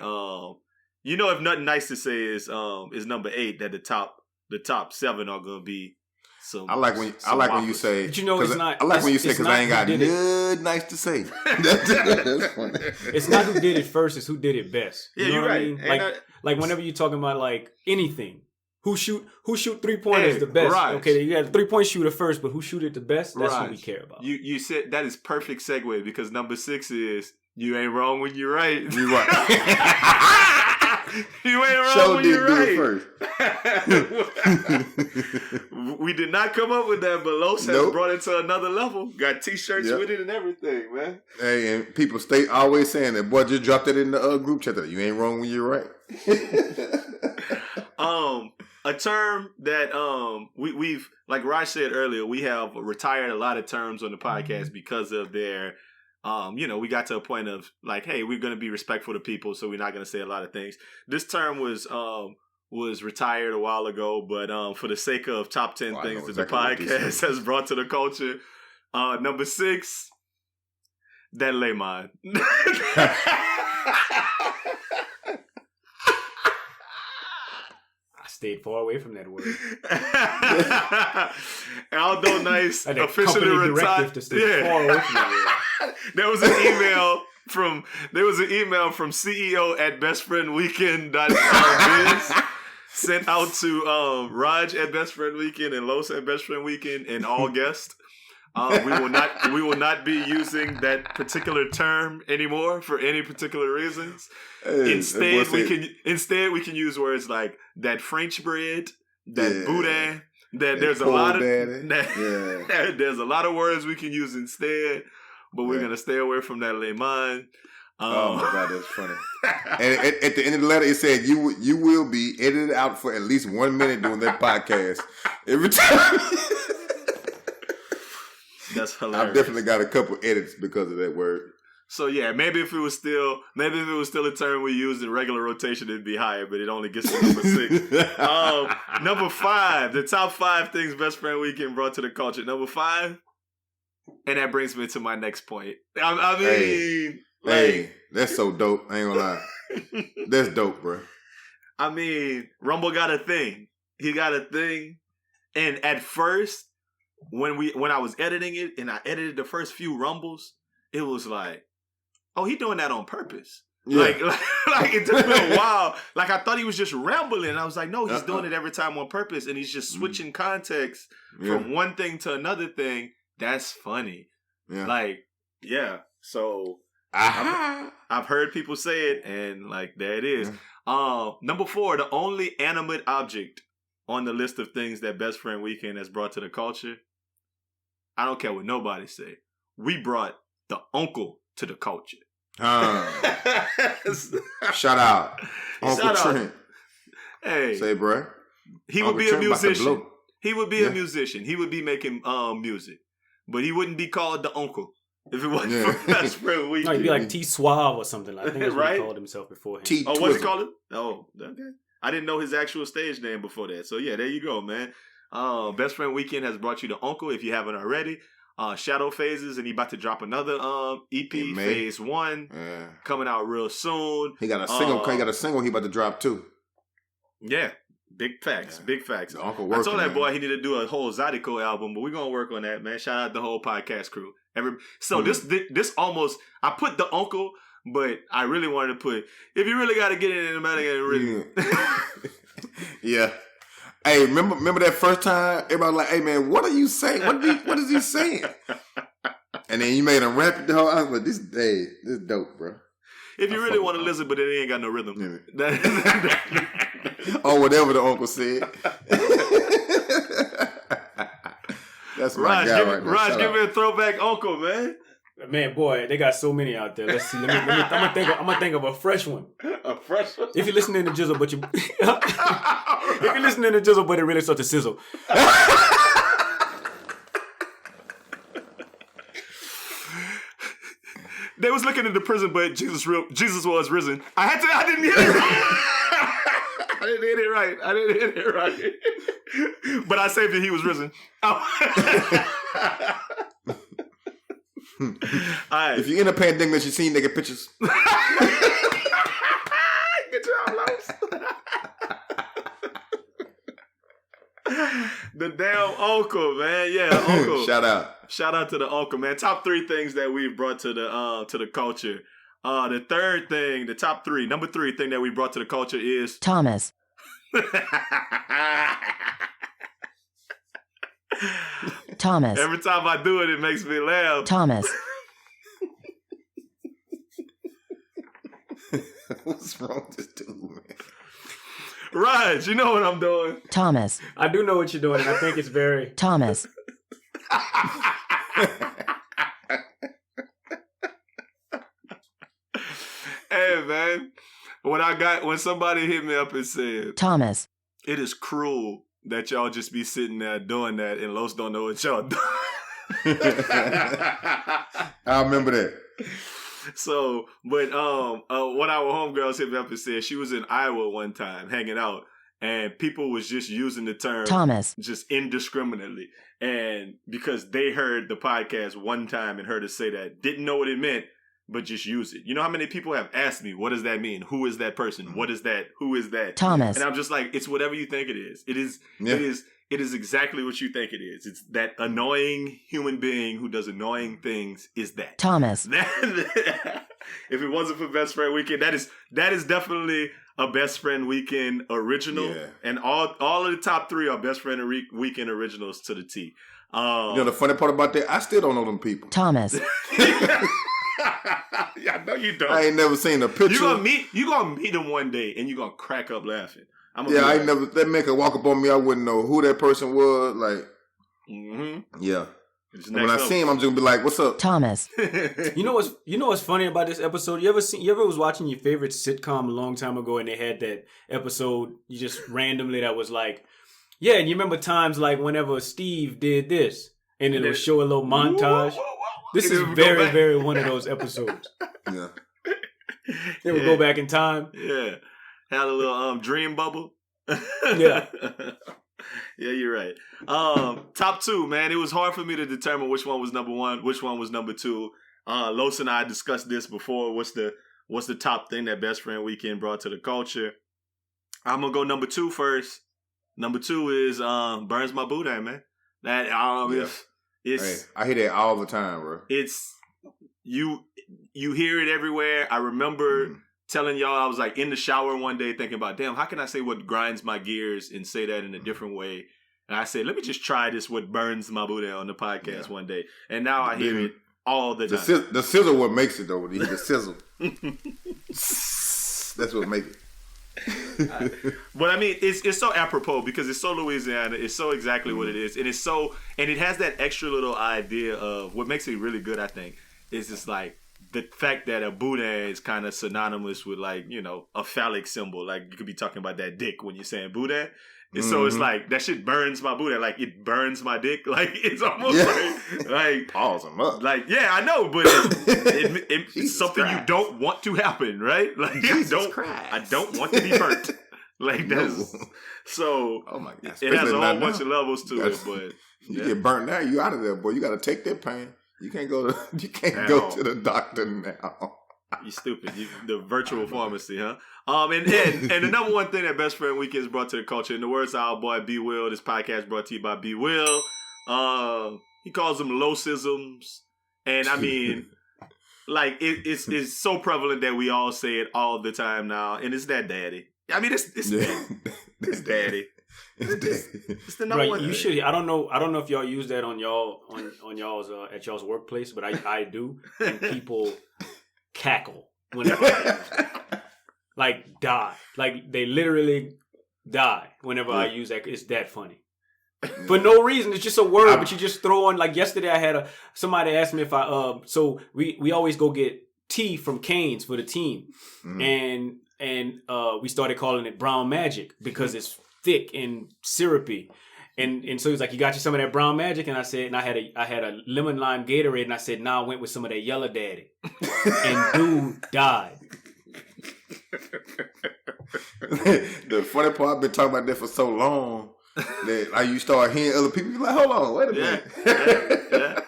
You know, if nothing nice to say is number 8, that the top 7 are gonna be some. I like when you say. But you know, it's not. I like when you say because I ain't got nothing nice to say. That's funny. It's not who did it first; it's who did it best. Yeah, you're right. I mean? Like whenever you're talking about like anything, who shoot 3-pointers the best? Right. Okay, you got a 3-point shooter first, but who shoot it the best? That's what we care about. You said that is perfect segue because number 6 is you ain't wrong when you're right. You're right. You ain't wrong when you're right. First. We did not come up with that, but Los has brought it to another level. Got T-shirts with it and everything, man. Hey, and people always saying that. Boy, just dropped it in the group chat. You ain't wrong when you're right. a term that we've like Raj said earlier, we have retired a lot of terms on the podcast because of their we got to a point of like, hey, we're going to be respectful to people, so we're not going to say a lot of things. This term was retired a while ago, but for the sake of top 10 things that the podcast has brought to the culture, number 6, that Layman. I stayed far away from that word. Aldo Nice officially retired. To stay far away from that word. There was an email from CEO at bestfriendweekend.biz sent out to Raj at Best Friend Weekend and Los at Best Friend Weekend and all guests. We will not be using that particular term anymore for any particular reasons. Hey, instead we can use words like that French bread, that boudin. That there's a lot of there's a lot of words we can use instead, but we're gonna stay away from that Layman. Oh my God, that's funny. And at the end of the letter, it said you will be edited out for at least 1 minute during that podcast every time. That's hilarious. I've definitely got a couple edits because of that word. So yeah, maybe if it was still a term we used in regular rotation, it'd be higher, but it only gets to number 6. Number 5, the top 5 things Best Friend Weekend brought to the culture. Number 5, and that brings me to my next point. I mean, hey, that's so dope. I ain't gonna lie, that's dope, bro. I mean, Rumble got a thing. He got a thing, and at first, when I was editing it, and I edited the first few Rumbles, it was like, oh, he doing that on purpose. Yeah. Like it took me a while. Like I thought he was just rambling. I was like, no, he's doing it every time on purpose, and he's just switching context from one thing to another thing. That's funny. Yeah. Like, yeah. So I've heard people say it, and like there it is. Number 4, the only animate object on the list of things that Best Friend Weekend has brought to the culture. I don't care what nobody say. We brought the uncle to the culture. Shout out, Uncle Trent. Hey, say, bro. He would be a musician. He would be a musician. He would be making music, but he wouldn't be called the uncle if it wasn't for Best Friend Weekend. No, he'd be like T Suave or something. I think that's what he called himself beforehand. Oh, what's he called it? Oh, okay. I didn't know his actual stage name before that. So yeah, there you go, man. Best Friend Weekend has brought you the uncle if you haven't already. Shadow Phases, and he about to drop another EP, Phase 1, coming out real soon. He got a single. He got a single. He about to drop too. Yeah, big facts. Big facts. The uncle I told that boy he need to do a whole Zydeco album, but we're gonna work on that, man. Shout out the whole podcast crew. This almost I put the uncle, but I really wanted to put if you really got to get it in the matter and really. Yeah. Hey, remember that first time? Everybody was like, hey, man, what are you saying? What is he saying? And then you made him rap it the whole. I was like, this dope, bro. If you really want to listen, but it ain't got no rhythm. Or whatever the uncle said. That's my guy right now. Raj, give me a throwback uncle, man. Man, boy, they got so many out there. Let's see. I'm gonna think of a fresh one. A fresh one. If you're listening to Jizzle, but it really starts to sizzle. They was looking at the prison, but Jesus was risen. I didn't hear it right. I didn't hit it right. But I saved it. He was risen. Right. If you're in a pandemic, you seen nigga pictures. Good job, Los. The damn uncle, man. Yeah, uncle. Shout out to the uncle, man. Top 3 things that we've brought to the culture. The third thing, the top 3, number 3 thing that we brought to the culture is Thomas. Thomas. Every time I do it, it makes me laugh. Thomas. What's wrong with this dude, man? Raj, you know what I'm doing. Thomas. I do know what you're doing, and I think it's very... Thomas. Hey, man. When somebody hit me up and said... Thomas. It is cruel that y'all just be sitting there doing that and Los don't know what y'all doing. I remember that. So, but one of our homegirls hit me up and said she was in Iowa one time hanging out, and people was just using the term Thomas. just indiscriminately, and because they heard the podcast one time and heard us say that, didn't know what it meant, but just use it. You know how many people have asked me, what does that mean? Who is that person? What is that? Who is that? Thomas. And I'm just like, it's whatever you think it is. It is. Yeah. It is exactly what you think it is. It's that annoying human being who does annoying things is that. Thomas. If it wasn't for Best Friend Weekend, that is definitely a Best Friend Weekend original. Yeah. And all of the top 3 are Best Friend Weekend originals to the T. You know the funny part about that? I still don't know them people. Thomas. Yeah, I know you don't. I ain't never seen a picture. You gonna meet them one day and you gonna crack up laughing. I ain't never. That man could walk up on me. I wouldn't know who that person was. Like, yeah. When I see him, I'm just gonna be like, "What's up, Thomas?" You know what's funny about this episode? You ever was watching your favorite sitcom a long time ago, and they had that episode you just randomly that was like, yeah, and you remember times like whenever Steve did this, and it'll show a little montage. This is very, very one of those episodes. Yeah. They would go back in time. Yeah. Had a little dream bubble. Yeah. Yeah, you're right. Top 2, man. It was hard for me to determine which one was number 1, which one was number 2. Los and I discussed this before. What's the top thing that Best Friend Weekend brought to the culture? I'm gonna go number 2 first. Number 2 is Burns My Boudin, man. That it's I hear that all the time, bro. It's you hear it everywhere. I remember telling y'all, I was like in the shower one day thinking about, damn, how can I say what grinds my gears and say that in a different way? And I said, let me just try this, what burns my Boudin on the podcast one day. And now I hear it all the time. The sizzle what makes it, though. The sizzle. That's what makes it. But I mean, it's so apropos because it's so Louisiana. It's so exactly what it is. And it has that extra little idea of what makes it really good, I think, is just like, the fact that a Boudin is kind of synonymous with, like, you know, a phallic symbol. Like, you could be talking about that dick when you're saying Boudin. And so it's like, that shit burns my Boudin. Like, it burns my dick. Like, it's almost like pause him up. Like, yeah, I know, but it's something Christ. You don't want to happen, right? Like, I don't want to be burnt. Like, that's so. Oh my God! It has a whole bunch of levels to it, but you get burnt now, you out of there, boy. You got to take that pain. You can't go to the doctor now. You stupid. The virtual pharmacy, huh? And the number one thing that Best Friend Weekend has brought to the culture, in the words of our boy B Will, this podcast brought to you by B Will. He calls them low-sisms, and I mean, like it's so prevalent that we all say it all the time now, and it's that daddy. I mean, it's daddy. It's the number one. You should. I don't know if y'all use that on y'all's at y'all's workplace, but I do, and people cackle whenever I use it. Like die, like they literally die whenever I use that. It's that funny. For no reason, it's just a word, but you just throw on. Like yesterday, I had somebody ask me if I so we always go get tea from Cane's for the team, and we started calling it brown magic because it's thick and syrupy, and so he was like, "You got you some of that brown magic?" And I said, and I had a lemon lime Gatorade, and I said, "Nah, I went with some of that yellow daddy," and dude died. The funny part, I've been talking about that for so long that like you start hearing other people be like, "Hold on, wait a minute." Yeah.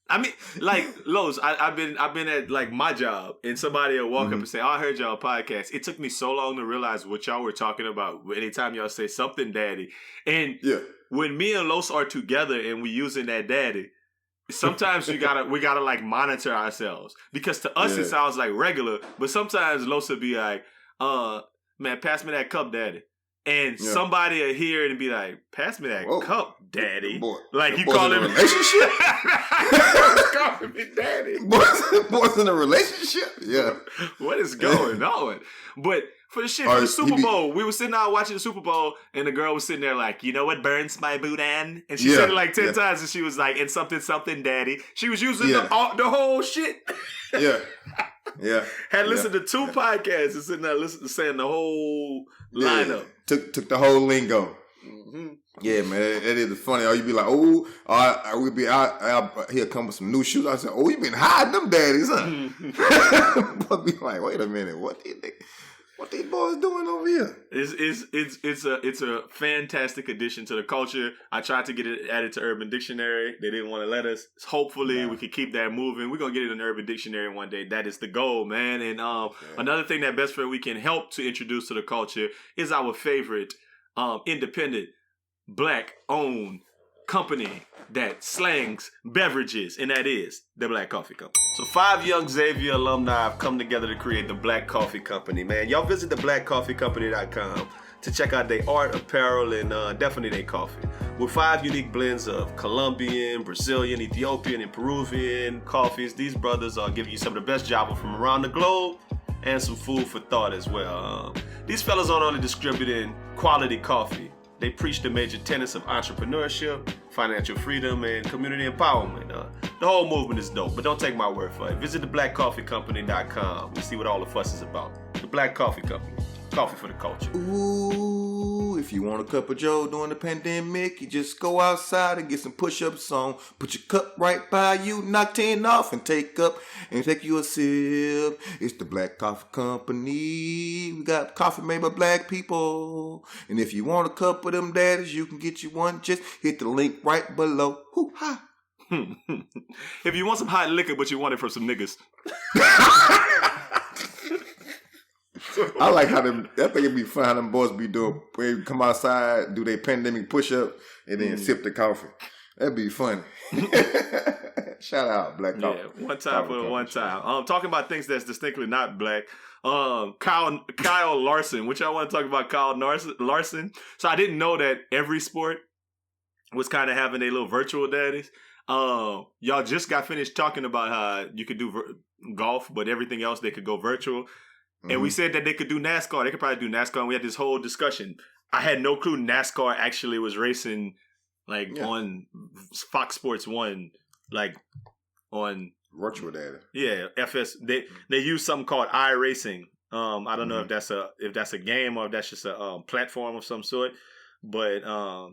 I mean, like Los, I've been at like my job, and somebody will walk up and say, "Oh, I heard y'all podcast." It took me so long to realize what y'all were talking about. Anytime y'all say something, daddy, and when me and Los are together and we using that daddy, sometimes we gotta like monitor ourselves because to us it sounds like regular, but sometimes Los will be like, "Man, pass me that cup, daddy." And somebody will hear it and be like, "Pass me that cup, daddy." Boy, like you call him relationship. Calling me daddy. Boys in a relationship. Yeah. What is going on? But for the shit for the Super Bowl, we were sitting out watching the Super Bowl, and the girl was sitting there like, "You know what burns my Boudin?" And she said it like 10 times, and she was like, "And something, something, daddy." She was using the whole shit. Yeah. Yeah. Had listened to 2 podcasts and sitting there saying the whole lineup. Took the whole lingo. Mm-hmm. Yeah, man, that is funny. Or you be like, oh, we'll be out. He'll come with some new shoes. I said, oh, you been hiding them daddies, huh? But be like, wait a minute, what these boys doing over here? It's a fantastic addition to the culture. I tried to get it added to Urban Dictionary. They didn't want to let us. Hopefully, we can keep that moving. We're gonna get it in the Urban Dictionary one day. That is the goal, man. And another thing that Best Friend we can help to introduce to the culture is our favorite independent Black-owned company that slangs beverages, and that is the Black Coffee Company. So 5 young Xavier alumni have come together to create the Black Coffee Company, man. Y'all visit the blackcoffeecompany.com to check out their art, apparel, and definitely their coffee. With 5 unique blends of Colombian, Brazilian, Ethiopian, and Peruvian coffees, these brothers are giving you some of the best Java from around the globe and some food for thought as well. These fellas aren't only distributing quality coffee, they preach the major tenets of entrepreneurship, financial freedom, and community empowerment. The whole movement is dope, but don't take my word for it. Visit theblackcoffeecompany.com and see what all the fuss is about. The Black Coffee Company. Coffee for the culture. Ooh, if you want a cup of joe during the pandemic, you just go outside and get some push-ups on. Put your cup right by you, knock 10 off and take you a sip. It's the Black Coffee Company. We got coffee made by black people. And if you want a cup of them daddies, you can get you one. Just hit the link right below. Hoo-ha. If you want some hot liquor, but you want it from some niggas. I like how I think it'd be fun how them boys be doing. They come outside, do their pandemic push-up, and then sip the coffee. That'd be funny. Shout out, Black Coffee. Yeah, one time for one time. Talking about things that's distinctly not black. Kyle Larson, which I want to talk about Kyle Larson. So I didn't know that every sport was kind of having a little virtual daddies. Y'all just got finished talking about how you could do golf, but everything else they could go virtual. And we said that they could do NASCAR. They could probably do NASCAR. And we had this whole discussion. I had no clue NASCAR actually was racing on Fox Sports 1, like on virtual data. Yeah, FS. They use something called iRacing. I don't know if that's a game or if that's just a platform of some sort. But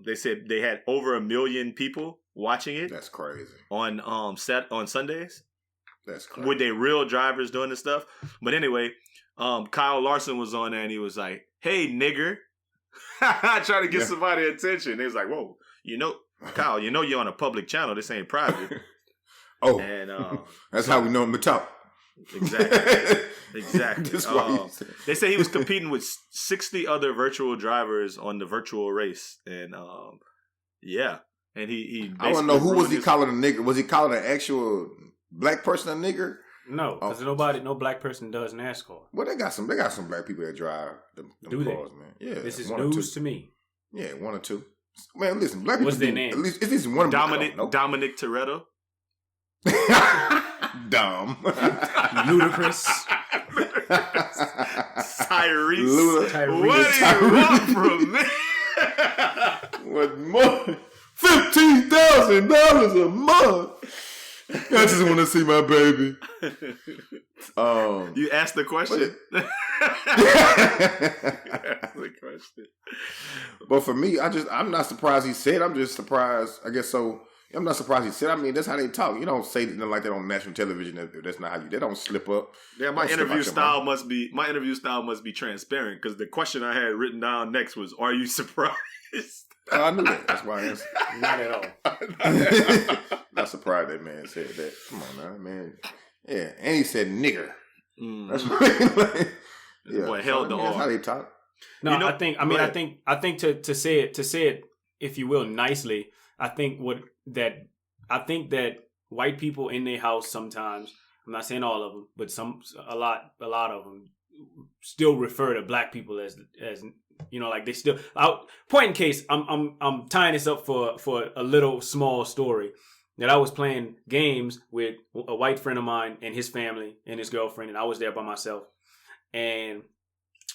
they said they had over 1 million people watching it. That's crazy. On Sundays. That's crazy. With their real drivers doing this stuff. But anyway. Kyle Larson was on there and he was like, "Hey, nigger," trying to get somebody attention. They was like, "Whoa, Kyle, you're on a public channel. This ain't private." Oh, and that's how we know him to talk. Exactly. They say he was competing with 60 other virtual drivers on the virtual race, and and he. I want to know who was he calling a nigger? Was he calling an actual black person a nigger? No, because no black person does NASCAR. Well, they got some black people that drive them Do cars, they? man. Yeah, this is news to me. Yeah, 1 or 2. Man, listen, black people. What's their name? At least one. Dominic Toretto. Dumb. Ludicrous. Tyrese. What do you want from me? What more? $15,000 a month. I just want to see my baby. You asked the question. But for me, I'm not surprised he said. I'm just surprised. I guess so. I'm not surprised he said. I mean, that's how they talk. You don't say nothing like that on national television. That's not how you. They don't slip up. Yeah, my interview style must be transparent because the question I had written down next was, "Are you surprised?" Oh, I knew that. That's why I answered. Not at all. Not surprised that man said that. Come on now, man. Yeah, and he said nigger. That's right. Yeah, boy held the that's how they talk. No, I think to say it, if you will, nicely. I think that white people in their house sometimes. I'm not saying all of them, but a lot of them still refer to black people as like they still. Point in case, I'm tying this up for a little small story that I was playing games with a white friend of mine and his family and his girlfriend, and I was there by myself. And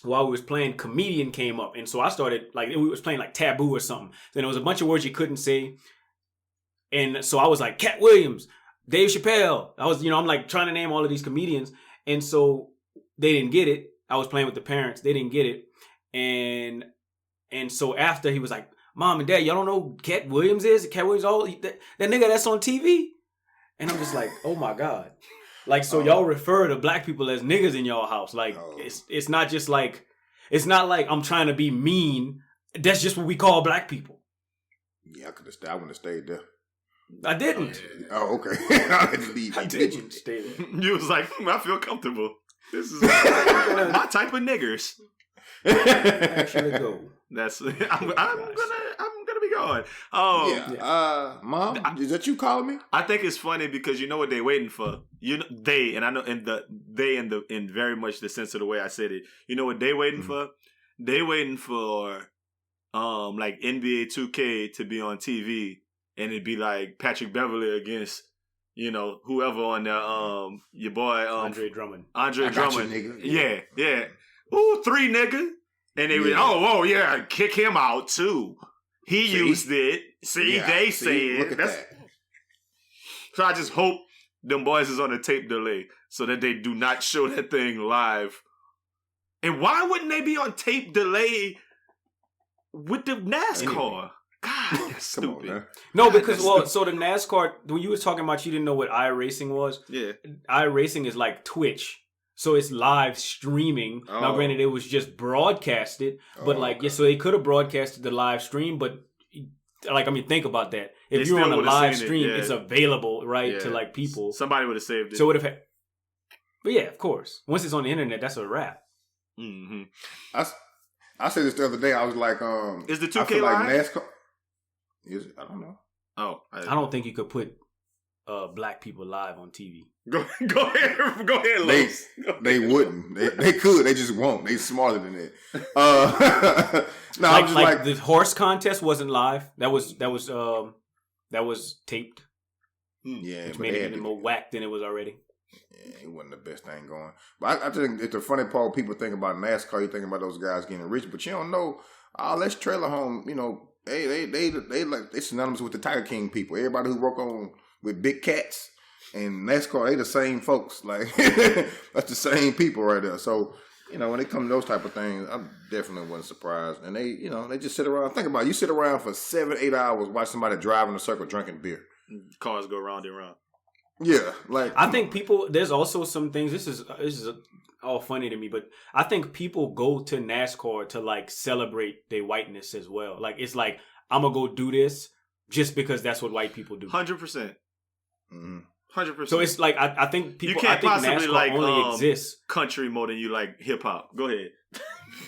while we was playing, comedian came up, and so I started we was playing like Taboo or something. Then there was a bunch of words you couldn't say, and so I was like Cat Williams, Dave Chappelle. I was I'm like trying to name all of these comedians. And so they didn't get it. I was playing with the parents. They didn't get it. And so after he was like, Mom and Dad, y'all don't know who Cat Williams is? Cat Williams, that nigga that's on TV? And I'm just like, oh my God. Like, so y'all refer to black people as niggas in y'all house. Like, it's not just like, it's not like I'm trying to be mean. That's just what we call black people. Yeah, I wouldn't have stayed there. I didn't. Oh, okay. I didn't stay there. You was like, I feel comfortable. This is my type of niggers. Actually, go. That's I'm gonna be going. Mom, is that you calling me? I think it's funny because you know what they're waiting for. You know they, and I know in very much the sense of the way I said it. You know what they waiting for? They waiting for like NBA 2K to be on TV and it'd be like Patrick Beverly against whoever on there. Your boy Andre Drummond. Andre Drummond, nigga. Yeah. Ooh, 3 nigga. And they went, kick him out too. He used it. They say look it. at that. So I just hope them boys is on a tape delay so that they do not show that thing live. And why wouldn't they be on tape delay with the NASCAR? Anyway. God, that's stupid. On, no, because so the NASCAR, when you was talking about you didn't know what iRacing was. Yeah. iRacing is like Twitch. So it's live streaming. Oh. Now, granted, it was just broadcasted, but so they could have broadcasted the live stream. But think about that. If you're on a live stream, it's available, right, to like people. Somebody would have saved it. So would have. But yeah, of course. Once it's on the internet, that's a wrap. Mm-hmm. I said this the other day. I was like, is the 2K I feel live? like NASCAR. Is it? I don't know. Oh, I don't think you could put black people live on TV. Go ahead, Los. They wouldn't. They could. They just won't. They smarter than that. No, I'm just like the horse contest wasn't live. That was taped. Yeah, which made it even more whack than it was already. Yeah, it wasn't the best thing going. But I think it's the funny part. People think about NASCAR. You think about those guys getting rich, but you don't know. That's trailer home. They synonymous with the Tiger King people. Everybody who work on with big cats and NASCAR, they the same folks. Like that's the same people right there. So when it comes to those type of things, I definitely wasn't surprised. And they just sit around. Think about it. You sit around for 7-8 hours, watch somebody drive in a circle drinking beer. Cars go round and round. Yeah, like I think people. There's also some things. This is all funny to me, but I think people go to NASCAR to like celebrate their whiteness as well. Like it's like I'm gonna go do this just because that's what white people do. 100%. 100%. So it's like I think people. You can't possibly NASCAR like only exists country more than you like hip hop. Go ahead.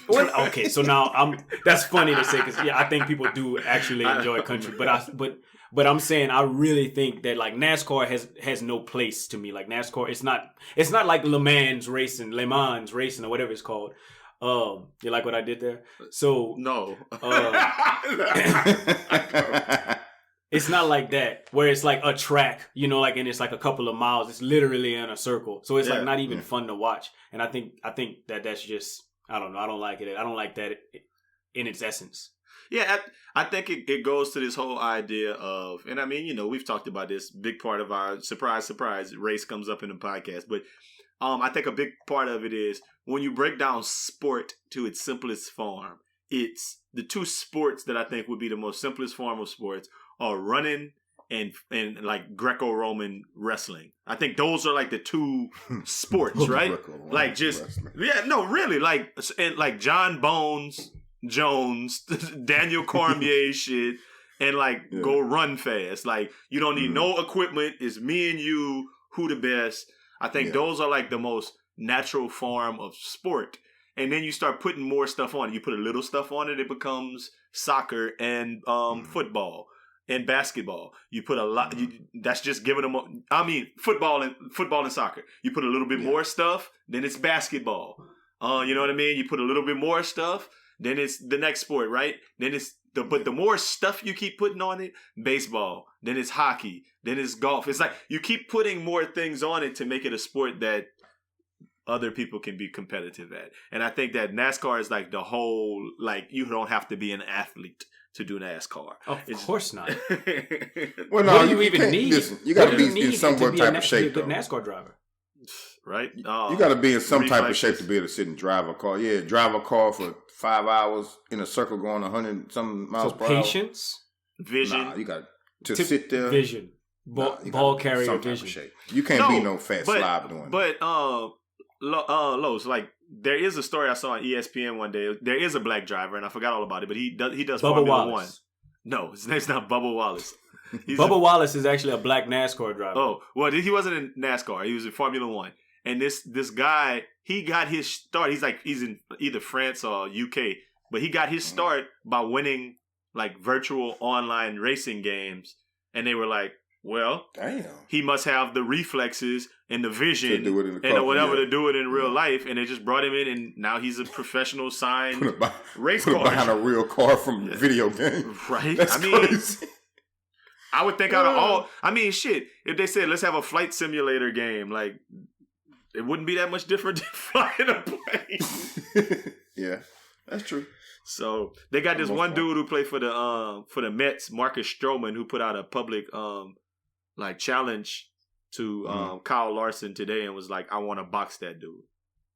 Well, okay, so now that's funny to say because I think people do actually enjoy country, but I'm saying I really think that like NASCAR has no place to me. Like NASCAR, it's not like Le Mans racing or whatever it's called. You like what I did there? So no, it's not like that where it's like a track, and it's like a couple of miles. It's literally in a circle, so it's like not even fun to watch. And I think that's just I don't know. I don't like it. I don't like that in its essence. Yeah, I think it goes to this whole idea of, and I mean, we've talked about this. Big part of our surprise race comes up in the podcast, but I think a big part of it is when you break down sport to its simplest form. It's the two sports that I think would be the most simplest form of sports are running and like Greco-Roman wrestling. I think those are like the two sports, right? Like just really like John Bones Jones, Daniel Cormier shit, and like go run fast. Like you don't need no equipment. It's me and you. Who the best? I think those are like the most natural form of sport. And then you start putting more stuff on it. You put a little stuff on it, it becomes soccer and football and basketball. You put a lot. That's just giving them. Football and soccer. You put a little bit more stuff, then it's basketball. You know what I mean? You put a little bit more stuff, then it's the next sport, right? Then it's but the more stuff you keep putting on it, baseball. Then it's hockey. Then it's golf. It's like you keep putting more things on it to make it a sport that other people can be competitive at. And I think that NASCAR is like the whole, like you don't have to be an athlete to do NASCAR. Of course not. Well, no, what do you even need? Listen, you got to be in some type of shape. To be a good NASCAR driver. Right? You got to be in some type of shape to be able to sit and drive a car. Yeah, drive a car for 5 hours in a circle going 100 some miles per hour. Patience, vision. Nah, you got to sit there. Vision. Ball carrier vision. Shape. You can't be no fat slob doing that. But Los, like there is a story I saw on ESPN one day. There is a black driver, and I forgot all about it. But he does Bubba Formula Wallace. 1. No, his name's not Bubba Wallace. Bubba Wallace is actually a black NASCAR driver. Oh, well, he wasn't in NASCAR. He was in Formula 1. And this guy, he got his start. He's in either France or UK, but he got his start by winning like virtual online racing games. And they were like, well, damn, he must have the reflexes and the vision and whatever to do it in real life. And they just brought him in, and now he's a professional signed race car. Behind a real car from video game. Right? That's crazy. I would think out of all, shit, if they said, let's have a flight simulator game, like, it wouldn't be that much different than flying a plane. Yeah, that's true. So they got this one dude who played for the Mets, Marcus Stroman, who put out a public challenge to Kyle Larson today and was like, I want to box that dude.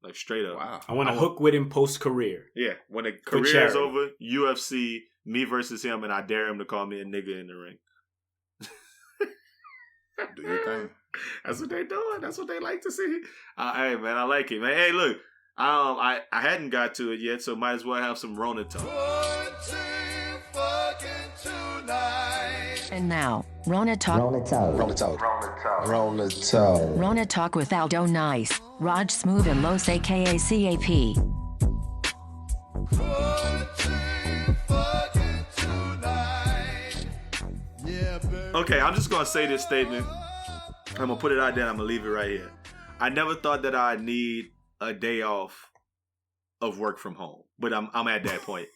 Like straight up. Wow. I want to hook with him post career. Yeah. When the career is over, UFC, me versus him, and I dare him to call me a nigga in the ring. Do your thing. That's what they doing. That's what they like to see. Hey man, I like it, man. Hey, look, I hadn't got to it yet, so might as well have some Rona talk. And now, Rona Talk. Rona Talk. Rona Talk with Aldo Nice, Raj Smooth, and Los aka CAP. Okay, I'm just gonna say this statement. I'm gonna put it out there. I'm gonna leave it right here. I never thought that I'd need a day off of work from home, but I'm at that point.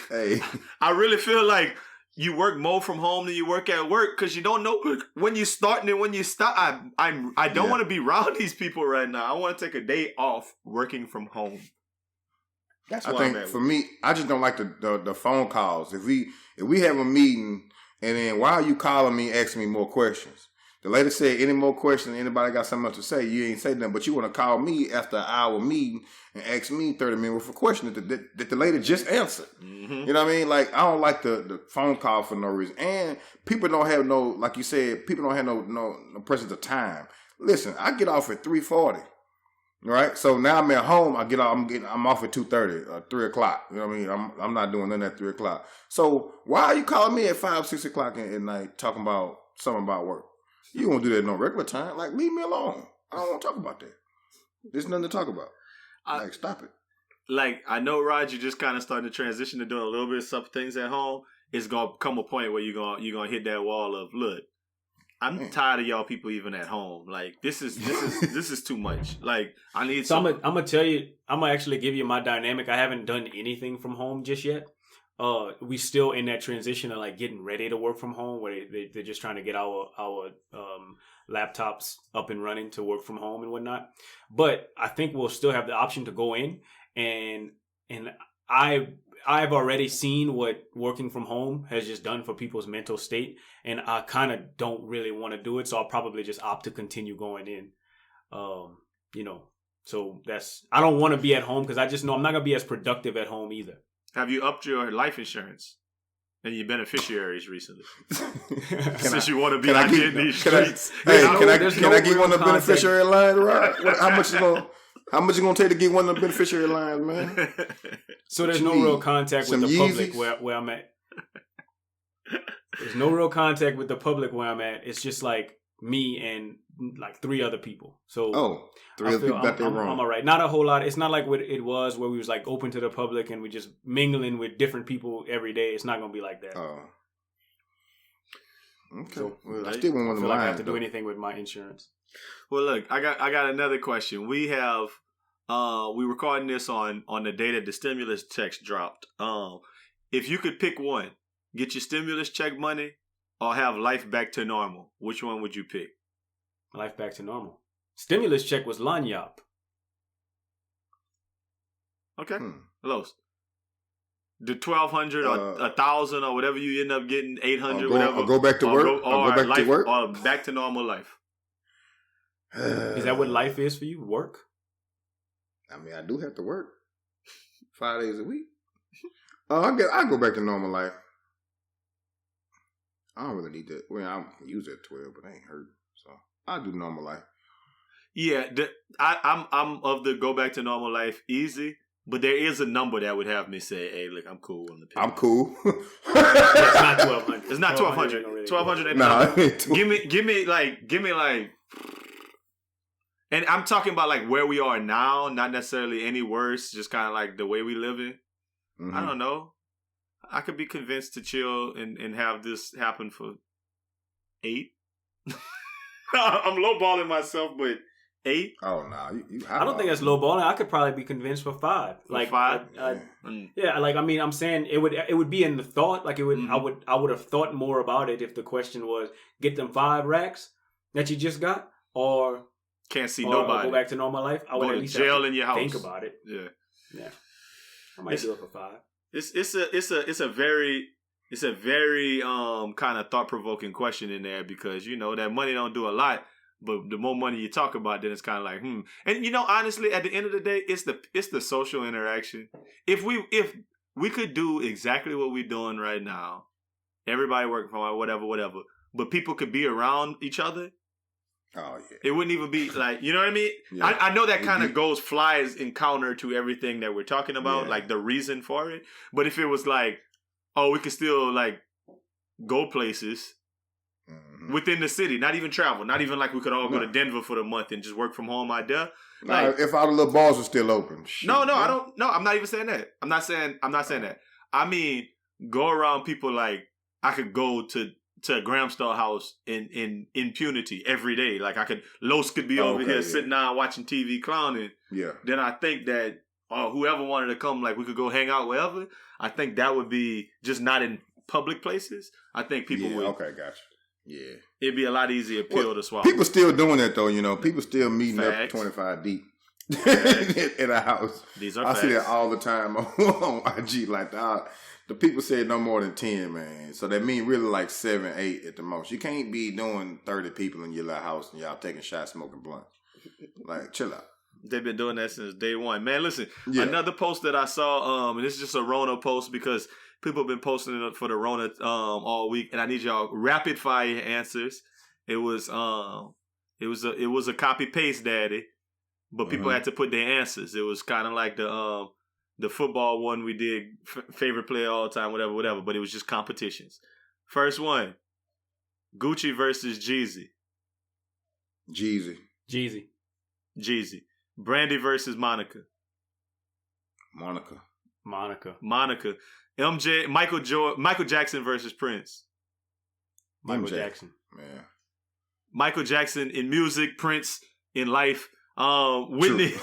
Hey, I really feel like you work more from home than you work at work because you don't know when you start and when you stop. I don't want to be around these people right now. I want to take a day off working from home. That's I think for me, I just don't like the phone calls. If we have a meeting and then why are you calling me asking me more questions? The lady said, any more questions, anybody got something else to say, you ain't say nothing, but you want to call me after an hour meeting and ask me 30 minutes worth of questions that the lady just answered. Mm-hmm. You know what I mean? Like, I don't like the phone call for no reason. And people don't have no, like you said, people don't have no presence of time. Listen, I get off at 3:40. Right, so now I'm at home. I'm off at 2:30 or 3 o'clock. You know what I mean? I'm not doing nothing at 3 o'clock. So why are you calling me at 5-6 o'clock at night talking about something about work? You won't do that no regular time. Like, leave me alone. I don't want to talk about that. There's nothing to talk about. Like, stop it. Like, I know, Rod, you're just kind of starting to transition to doing a little bit of some things at home. It's gonna come a point where you're gonna hit that wall of, look, I'm tired of y'all people even at home. Like, this is too much. Like, I need some. I'm gonna tell you. I'm gonna actually give you my dynamic. I haven't done anything from home just yet. We still in that transition of like getting ready to work from home, where they're just trying to get our laptops up and running to work from home and whatnot. But I think we'll still have the option to go in, and I've already seen what working from home has just done for people's mental state, and I kind of don't really want to do it, so I'll probably just opt to continue going in. So I don't want to be at home because I just know I'm not gonna be as productive at home either. Have you upped your life insurance and your beneficiaries recently? Since you want to be out here in these streets. Can I get one of the beneficiary lines, right? How much you gonna take to get one of the beneficiary lines, man? So there's no real contact with the public where I'm at. There's no real contact with the public where I'm at. It's just like me and like 3 other people. So 3 other people got that wrong. I'm all right. Not a whole lot. It's not like what it was where we was like open to the public and we just mingling with different people every day. It's not gonna be like that. Okay. So, I still want one of mine. I have to do anything with my insurance. Well, look, I got another question. We have we recording this on the day that the stimulus checks dropped. If you could pick one, get your stimulus check money or have life back to normal, which one would you pick? Life back to normal. Stimulus check was lanyap. Okay. Los. The 1,200 or 1,000 or whatever you end up getting, 800, whatever. Or go back to work. Or go back to work. Or back to normal life. Is that what life is for you? Work? I mean, I do have to work 5 days a week. I go back to normal life. I don't really need that. Well, I use it at 12, but I ain't hurt. So I do normal life. Yeah, I'm of the go back to normal life easy, but there is a number that would have me say, "Hey, look, I'm cool on the pay." I'm cool. It's not 1,200. It's not 1,200. 1,200. Nah, give me like. And I'm talking about like where we are now, not necessarily any worse, just kind of like the way we living. Mm-hmm. I don't know. I could be convinced to chill and have this happen for 8. I'm lowballing myself, but 8. Oh no, I don't think that's lowballing. I could probably be convinced for 5. Like 5. Yeah, like I mean, I'm saying it would be in the thought. Like it would, I would have thought more about it if the question was get them 5 racks that you just got, or can't see nobody. Go back to normal life. I would go at to least jail in your house. Think about it. Yeah. I might do it for 5. It's a very kind of thought provoking question in there because that money don't do a lot, but the more money you talk about, then it's kind of like And honestly, at the end of the day, it's the social interaction. If we could do exactly what we're doing right now, everybody working from home, whatever, but people could be around each other. Oh yeah, it wouldn't even be like, you know what I mean? Yeah. I know that kind of flies in counter to everything that we're talking about, like the reason for it. But if it was like, oh, we could still like go places within the city, not even travel, not even like we could all go to Denver for the month and just work from home idea. Like, if all the little bars are still open. Shoot, I don't. No, I'm not even saying that. I'm not saying that. I mean, go around people like I could go to a Graham Star house in impunity every day. Like Los could be over here sitting down watching TV clowning. Yeah. Then I think that whoever wanted to come, like we could go hang out wherever. I think that would be just not in public places. I think people would. Okay, gotcha. Yeah. It'd be a lot easier pill to swallow. People still doing that though, People still meeting up 25 deep in a house. These are I facts. see that all the time on IG. Like the people said no more than 10, man. So that mean really like 7, 8 at the most. You can't be doing 30 people in your little house and y'all taking shots, smoking blunts. Like, chill out. They've been doing that since day one. Man, listen, another post that I saw, and this is just a Rona post because people have been posting it for the Rona all week, and I need y'all rapid fire answers. It was a copy paste, daddy, but people had to put their answers. It was kind of like the football one we did, favorite player all time, whatever. But it was just competitions. First one, Gucci versus Jeezy. Jeezy. Brandy versus Monica. Monica. MJ, Michael Jackson versus Prince. Michael Jackson. Yeah. Michael Jackson in music, Prince in life. Whitney.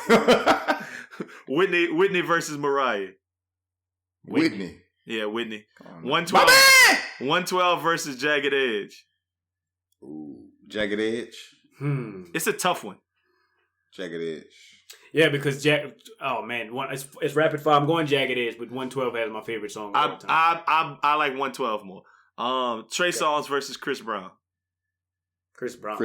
Whitney versus Mariah. Whitney. Yeah, Whitney. 112 versus Jagged Edge. Ooh, Jagged Edge. It's a tough one. Jagged Edge. Yeah, because it's rapid fire. I'm going Jagged Edge, but 112 has my favorite song of all time. I like 112 more. Trey Songz versus Chris Brown. Chris Brown.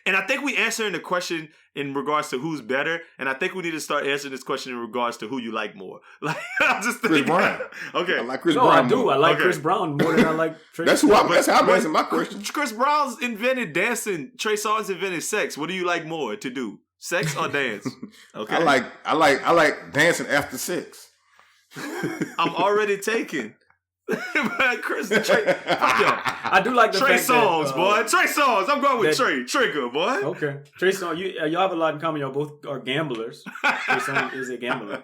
And I think we answering the question in regards to who's better, and I think we need to start answering this question in regards to who you like more. Like, I just think Chris Brown. Okay. I like Chris Brown. I do. More. I like Chris Brown more than I like Trey. That's how I'm answering my question. Chris Brown's invented dancing. Trey Songz invented sex. What do you like more to do? Sex or dance? Okay. I like dancing after sex. I'm already taken. Trey, I do like the Trey fact Songz, that, boy. Trey Songz. I'm going with Trey. Trigger, boy. Okay. Trey Songz, y'all have a lot in common. Y'all both are gamblers. Trey Songz is a gambler.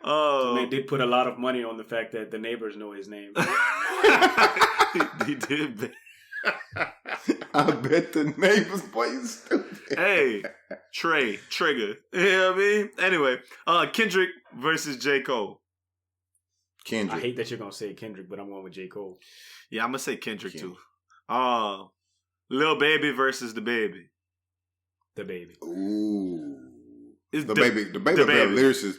So they did put a lot of money on the fact that the neighbors know his name. He did. I bet the neighbors, boy, you stupid. Hey, Trigger. You know what I mean? Anyway, Kendrick versus J. Cole. Kendrick. I hate that you're going to say Kendrick, but I'm going with J. Cole. Yeah, I'm going to say Kendrick too. Lil Baby versus the Baby. The Baby. Ooh. It's the baby. The baby. Lyricist.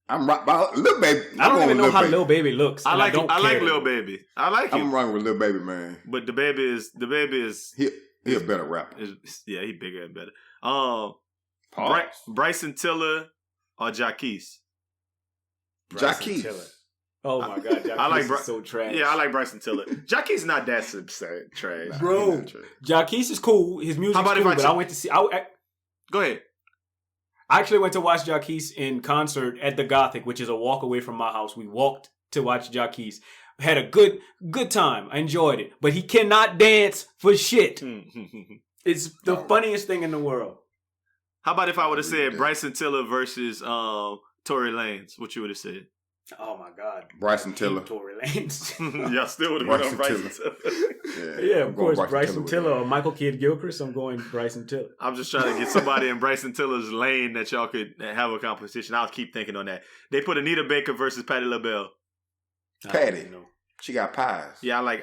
I'm right by Lil Baby. I don't even know how Lil Baby looks. I like Lil Baby. I like him. I'm wrong with Lil Baby, man. But the baby is He a better rapper. Yeah, he bigger and better. Pause. Bryson Tiller or Jacquees? Jacquees. Tiller. Oh my God, Jacquees I like is so trash. Yeah, I like Bryson Tiller. Jacquees not that trash. Bro, Jacquees is cool. His music's How about cool, if but I went to see... Go ahead. I actually went to watch Jacquees in concert at the Gothic, which is a walk away from my house. We walked to watch Jacquees. Had a good time. I enjoyed it. But he cannot dance for shit. It's the funniest thing in the world. How about if I would have said Bryson Tiller versus Tory Lanez? What you would have said? Oh my God. Bryson Tiller. Tory Lanez. Y'all still would have went on Bryson Tiller. Yeah, of course. Bryson Tiller or Michael Kidd Gilchrist. I'm going Bryson Tiller. I'm just trying to get somebody in Bryson Tiller's lane that y'all could have a competition. I'll keep thinking on that. They put Anita Baker versus Patti LaBelle. Patty. She got pies. Yeah, I like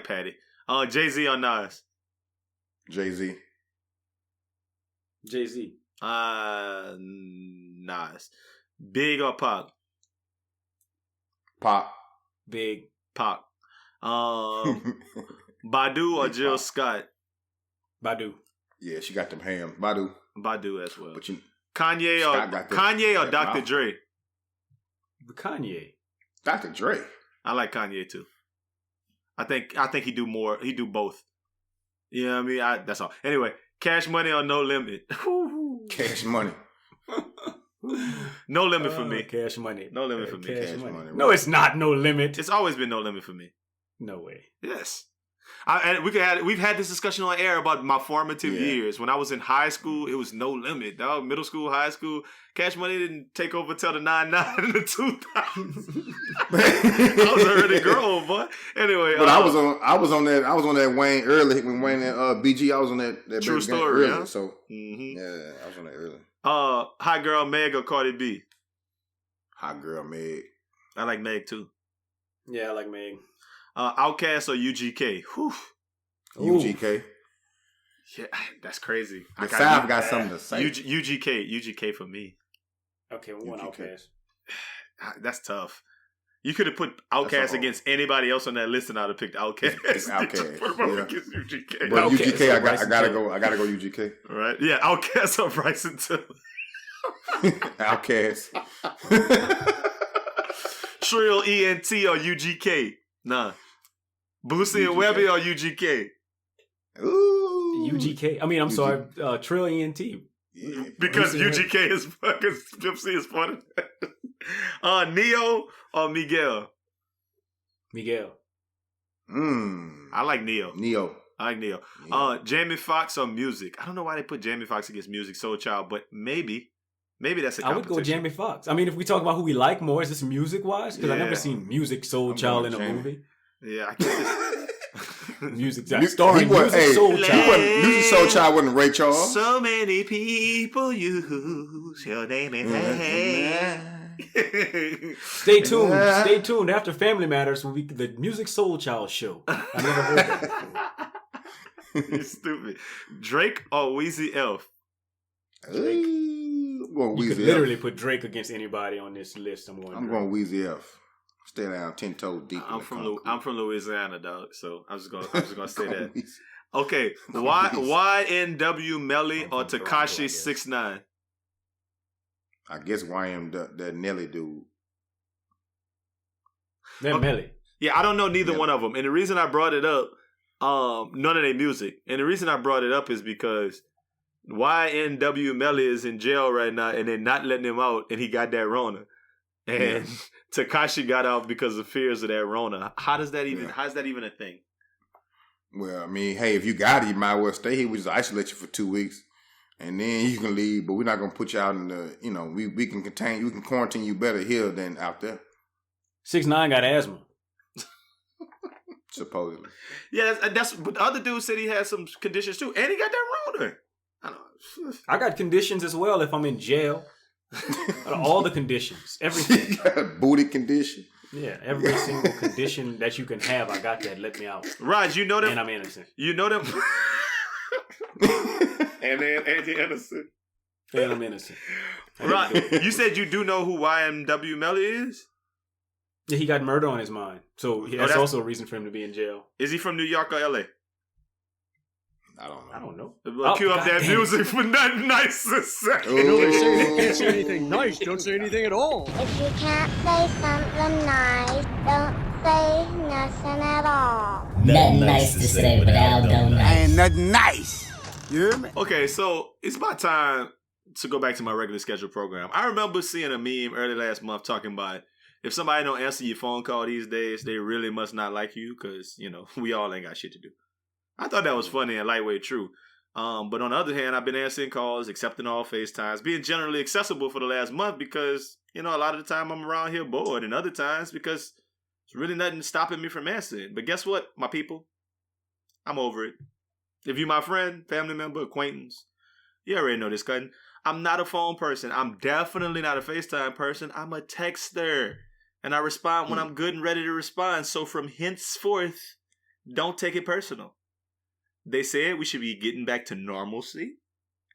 Patty. Jay-Z or Nas? Jay-Z. Jay-Z. Nas. Big or Pac? Pop. Big. Pac. Badu or Jill Scott? Badu. Yeah, she got them hams. Badu as well. But you, Kanye or Dr. Dre? Kanye. Dr. Dre. I like Kanye too. I think he do more. He do both. You know what I mean? That's all. Anyway, Cash Money or No Limit? Cash Money. No Limit for me. Cash Money. No Limit for me. Cash money. No, it's not No Limit. It's always been No Limit for me. No way. Yes. We've had this discussion on air about my formative years. When I was in high school, it was No Limit, dog. Middle school, high school. Cash Money didn't take over till the 99 in the 2000s. I was already grown, boy. Anyway, but I was on that Wayne early when Wayne and BG. I was on that True Story, early, yeah. So yeah, I was on that early. Hot Girl Meg or Cardi B? Hot Girl Meg. I like Meg too. Yeah, I like Meg. Outkast or UGK? Whew. UGK. Yeah, that's crazy. The South got something to say. UGK for me. Okay, one Outkast. That's tough. You could have put Outkast against anybody else on that list, and I'd have picked Outkast. It's Outkast. Put him up against UGK. But UGK, I gotta go UGK. Right? Yeah, Outkast or Bryson Tiller. Outkast. Trill ENT or UGK? Nah. Boosie and Webby or UGK? Ooh. UGK. I mean, I'm sorry, Trill ENT. Yeah. Because UGK is fucking Gypsy is part of that. Neo or Miguel? Miguel. I like Neo. I like Neo. Jamie Foxx or Music? I don't know why they put Jamie Foxx against Music Soul Child, but maybe that's a competition. I would go with Jamie Foxx. I mean, if we talk about who we like more, is this music-wise? Because I've never seen Music Soul Child in a movie. Yeah, I guess Music starring Music Soul Child. Music Soul Child wasn't Ray Charles. So many people use your name in vain. Stay tuned. Stay tuned. After Family Matters will be the Music Soul Child show. I never heard that before. You're stupid. Drake or Weezy F? Drake. You could literally put Drake against anybody on this list. I'm going Weezy F. Stay down 10 toes deep. I'm from Louisiana, dog. So I was gonna say that. Okay, YNW Melly or Tekashi 6ix9ine? I guess YM that Nelly dude. That Melly. Yeah, I don't know neither one of them, and the reason I brought it up, none of their music, and the reason I brought it up is because YNW Melly is in jail right now, and they're not letting him out, and he got that Rona. And Tekashi got out because of fears of that Rona. How is that even a thing? Well, I mean, hey, if you got it, you might well stay here. We just isolate you for 2 weeks, and then you can leave. But we're not gonna put you out in the. You know, we can contain. We can quarantine you better here than out there. 6ix9ine got asthma. Supposedly. Yeah, that's. But the other dude said he had some conditions too, and he got that Rona. I got conditions as well if I'm in jail. All the conditions, everything. Booty condition. Yeah, every single condition that you can have, I got that. Let me out. Raj, you know them. And I'm innocent. You know them. And then anti-innocent. And I'm innocent. Raj, you said you do know who YNW Melly is? Yeah, he got murder on his mind. So that's also a reason for him to be in jail. Is he from New York or LA? I don't know. Well, cue up that music for Nothin NICE a second. Can't say anything nice. Don't say anything at all. If you can't say something nice, don't say nothing at all. Nothing nice to say, but Aldo nice. Ain't nothing nice. You hear me? Okay, so it's about time to go back to my regular scheduled program. I remember seeing a meme early last month talking about if somebody don't answer your phone call these days, they really must not like you because, you know, we all ain't got shit to do. I thought that was funny and lightweight true. But on the other hand, I've been answering calls, accepting all FaceTimes, being generally accessible for the last month because, you know, a lot of the time I'm around here bored and other times because there's really nothing stopping me from answering. But guess what, my people? I'm over it. If you're my friend, family member, acquaintance, you already know this, cutting. I'm not a phone person. I'm definitely not a FaceTime person. I'm a texter. And I respond when I'm good and ready to respond. So from henceforth, don't take it personal. They said we should be getting back to normalcy.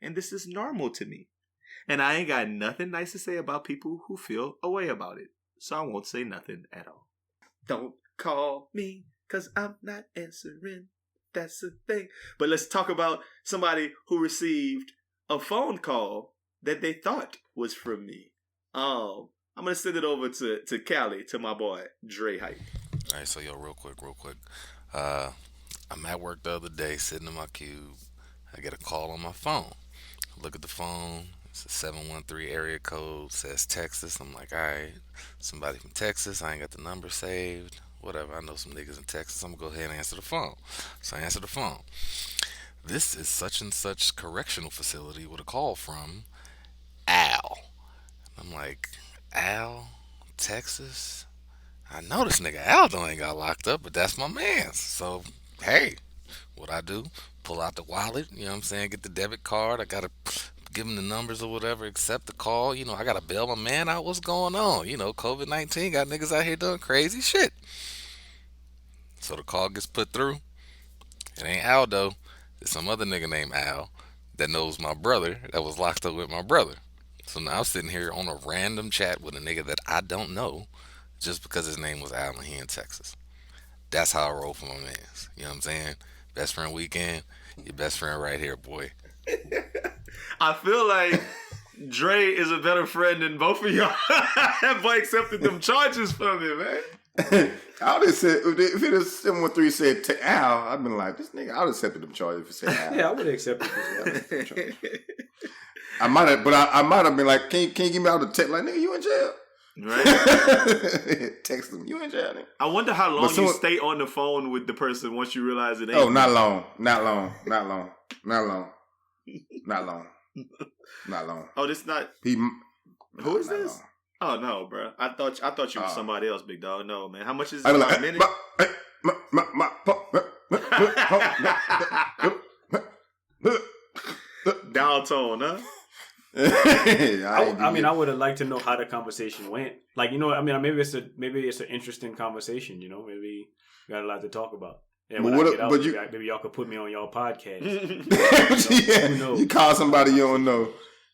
And this is normal to me. And I ain't got nothing nice to say about people who feel a way about it. So I won't say nothing at all. Don't call me because I'm not answering. That's the thing. But let's talk about somebody who received a phone call that they thought was from me. I'm going to send it over to Cali, to my boy, Dre Hype. All right, so real quick. I'm at work the other day, sitting in my cube. I get a call on my phone. I look at the phone. It's a 713 area code. Says Texas. I'm like, all right, somebody from Texas. I ain't got the number saved. Whatever. I know some niggas in Texas. I'm going to go ahead and answer the phone. So I answer the phone. This is such and such correctional facility with a call from Al. I'm like, Al? Texas? I know this nigga Aldo ain't got locked up, but that's my man. So, hey, what I do? Pull out the wallet, you know what I'm saying? Get the debit card. I got to give him the numbers or whatever, accept the call. You know, I got to bail my man out. What's going on? You know, COVID-19 got niggas out here doing crazy shit. So the call gets put through. It ain't Aldo. It's some other nigga named Al that knows my brother that was locked up with my brother. So now I'm sitting here on a random chat with a nigga that I don't know just because his name was Al and he in Texas. That's how I roll for my mans. You know what I'm saying? Best friend weekend, your best friend right here, boy. I feel like Dre is a better friend than both of y'all. That boy accepted them charges from me, man. I would have said, if it was 713 said to Al, I'd been like, this nigga, I would have accepted them charges if it said Al. Yeah, I would have accepted this. I might have, but I might have been like, can you give me out the text? Like, nigga, you in jail? Right? Text them, you in jail, nigga? I wonder how long you stay on the phone with the person once you realize it ain't. Oh, not long. Oh, this not. Who is this? Long. Oh no, bro! I thought you was somebody else, big dog. No, man. How much is it? Like, minute? Down tone, huh? I would have liked to know how the conversation went. Like, you know, I mean, maybe it's an interesting conversation. You know, maybe we got a lot to talk about. Yeah, when I get out, maybe y'all could put me on y'all podcast. You call somebody you don't know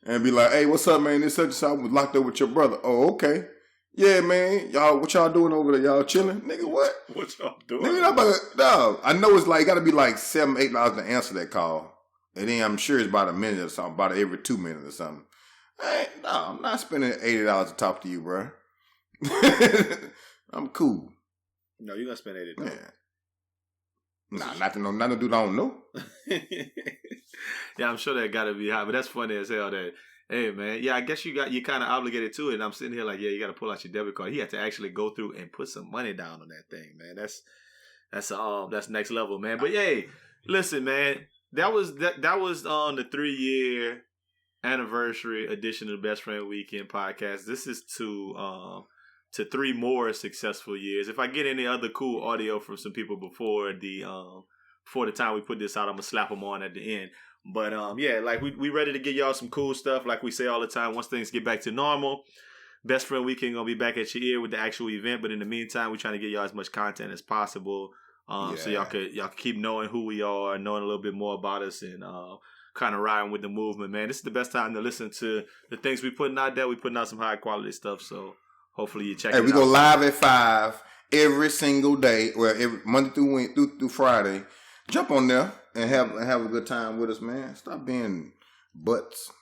and be like, "Hey, what's up, man? This such and such. I was locked up with your brother." Oh, okay. Yeah, man. Y'all, what y'all doing over there? Y'all chilling? Nigga, what? What y'all doing? Nigga, no. I know it's like, got to be like $7, $8 to answer that call. And then I'm sure it's about a minute or something, about every 2 minutes or something. I'm not spending $80 to talk to you, bro. I'm cool. No, you're going to spend $80. Yeah. Nah, nothing dude I don't know. Yeah, I'm sure that got to be high, but that's funny as hell that, hey, man, yeah, I guess you kind of obligated to it, and I'm sitting here like, yeah, you got to pull out your debit card. He had to actually go through and put some money down on that thing, man. That's next level, man. But, yeah, listen, man. That was on the 3-year anniversary edition of the Best Friend Weekend podcast. This is to 3 more successful years. If I get any other cool audio from some people before the time we put this out, I'm gonna slap them on at the end. But yeah, like we ready to get y'all some cool stuff. Like we say all the time, once things get back to normal, Best Friend Weekend gonna be back at your ear with the actual event. But in the meantime, we're trying to get y'all as much content as possible. So y'all could keep knowing who we are, knowing a little bit more about us, and kind of riding with the movement, man. This is the best time to listen to the things we putting out there. We putting out some high quality stuff. So hopefully you check it it out. We go live at 5 every single day. Well, every Monday through Friday. Jump on there and have a good time with us, man. Stop being butts.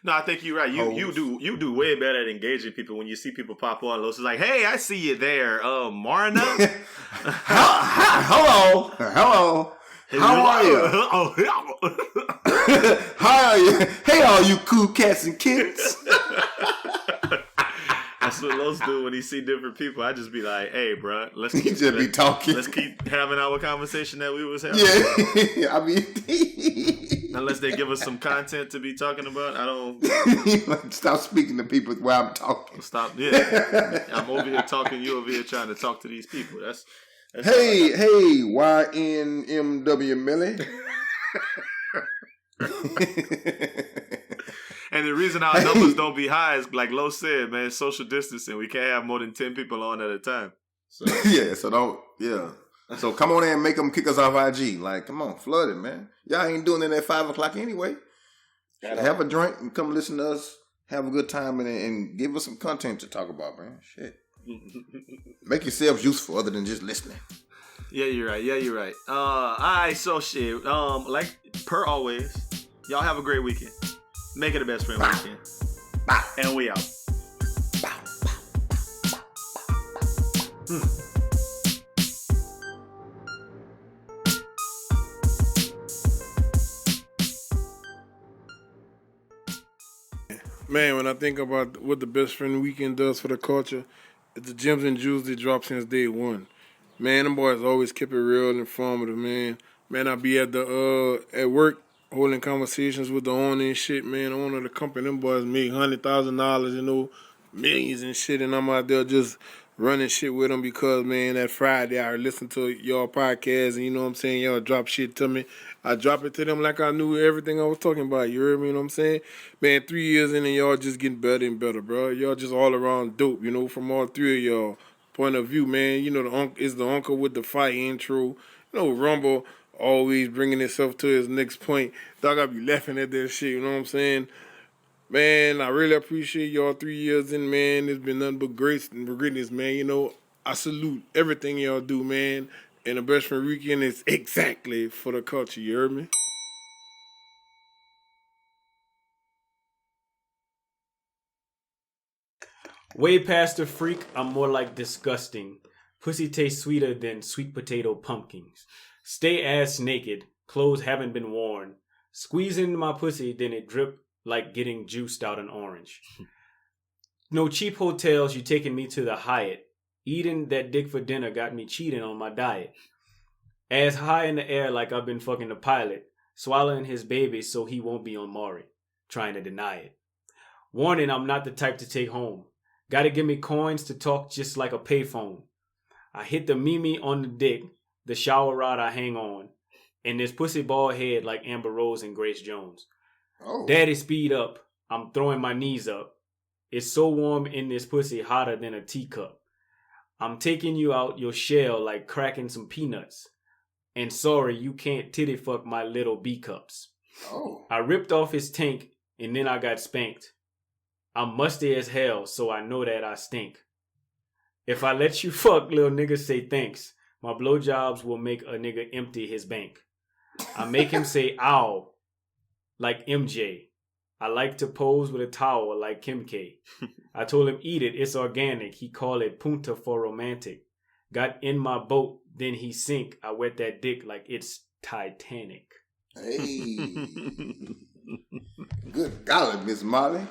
No, I think you're right. You do way better at engaging people when you see people pop on. Los is like, hey, I see you there, Marna. Hello. How are you? How are you? Hey, all you cool cats and kittens. That's what Los do when he see different people. I just be like, hey, bro, let's be talking. Let's keep having our conversation that we was having. Yeah, I mean, unless they give us some content to be talking about, I don't. Stop speaking to people while I'm talking. Stop. Yeah, I'm over here talking. You over here trying to talk to these people. That's hey, YNMW Millie. And the reason our numbers don't be high is, like Lo said, man, social distancing. We can't have more than 10 people on at a time. So. So come on in and make them kick us off IG. Like, come on, flood it, man. Y'all ain't doing it at 5 o'clock anyway. Have a drink and come listen to us. Have a good time and give us some content to talk about, man. Shit. Make yourselves useful other than just listening. Yeah, you're right. All right, so shit. Like per always, y'all have a great weekend. Make it a best friend weekend. Bye. And we out. Man, when I think about what the best friend weekend does for the culture, it's the gems and jewels they dropped since day one. Man, them boys always kept it real and informative, man. Man, I be at work holding conversations with the owner and shit, man. The owner of the company, them boys make $100,000, millions and shit, and I'm out there just running shit with them because, man, that Friday I listened to y'all podcast and, you know what I'm saying, y'all drop shit to me. I drop it to them like I knew everything I was talking about. You heard me, you know what I'm saying? Man, 3 years in and y'all just getting better and better, bro. Y'all just all around dope, from all three of y'all point of view, man. The uncle with the fight intro. Rumble always bringing himself to his next point. Dog, I be laughing at that shit, you know what I'm saying? Man, I really appreciate y'all 3 years in, man. It's been nothing but grace and greatness, man. I salute everything y'all do, man. And the best friend weekend is exactly for the culture, you heard me? Way past the freak, I'm more like disgusting. Pussy tastes sweeter than sweet potato pumpkins. Stay ass naked, clothes haven't been worn. Squeeze into my pussy, then it drip like getting juiced out an orange. No cheap hotels, you taking me to the Hyatt. Eating that dick for dinner got me cheating on my diet. Ass high in the air like I've been fucking the pilot. Swallowing his baby so he won't be on Maury. Trying to deny it. Warning, I'm not the type to take home. Gotta give me coins to talk just like a payphone. I hit the Mimi on the dick, the shower rod I hang on, and this pussy bald head like Amber Rose and Grace Jones. Oh. Daddy, speed up. I'm throwing my knees up. It's so warm in this pussy, hotter than a teacup. I'm taking you out your shell like cracking some peanuts. And sorry, you can't titty fuck my little B cups. Oh. I ripped off his tank and then I got spanked. I'm musty as hell, so I know that I stink. If I let you fuck, little nigga, say thanks. My blowjobs will make a nigga empty his bank. I make him say ow, like MJ. I like to pose with a towel like Kim K. I told him eat it, it's organic. He called it punta for romantic. Got in my boat, then he sink. I wet that dick like it's Titanic. Hey. Good golly, Miss Molly.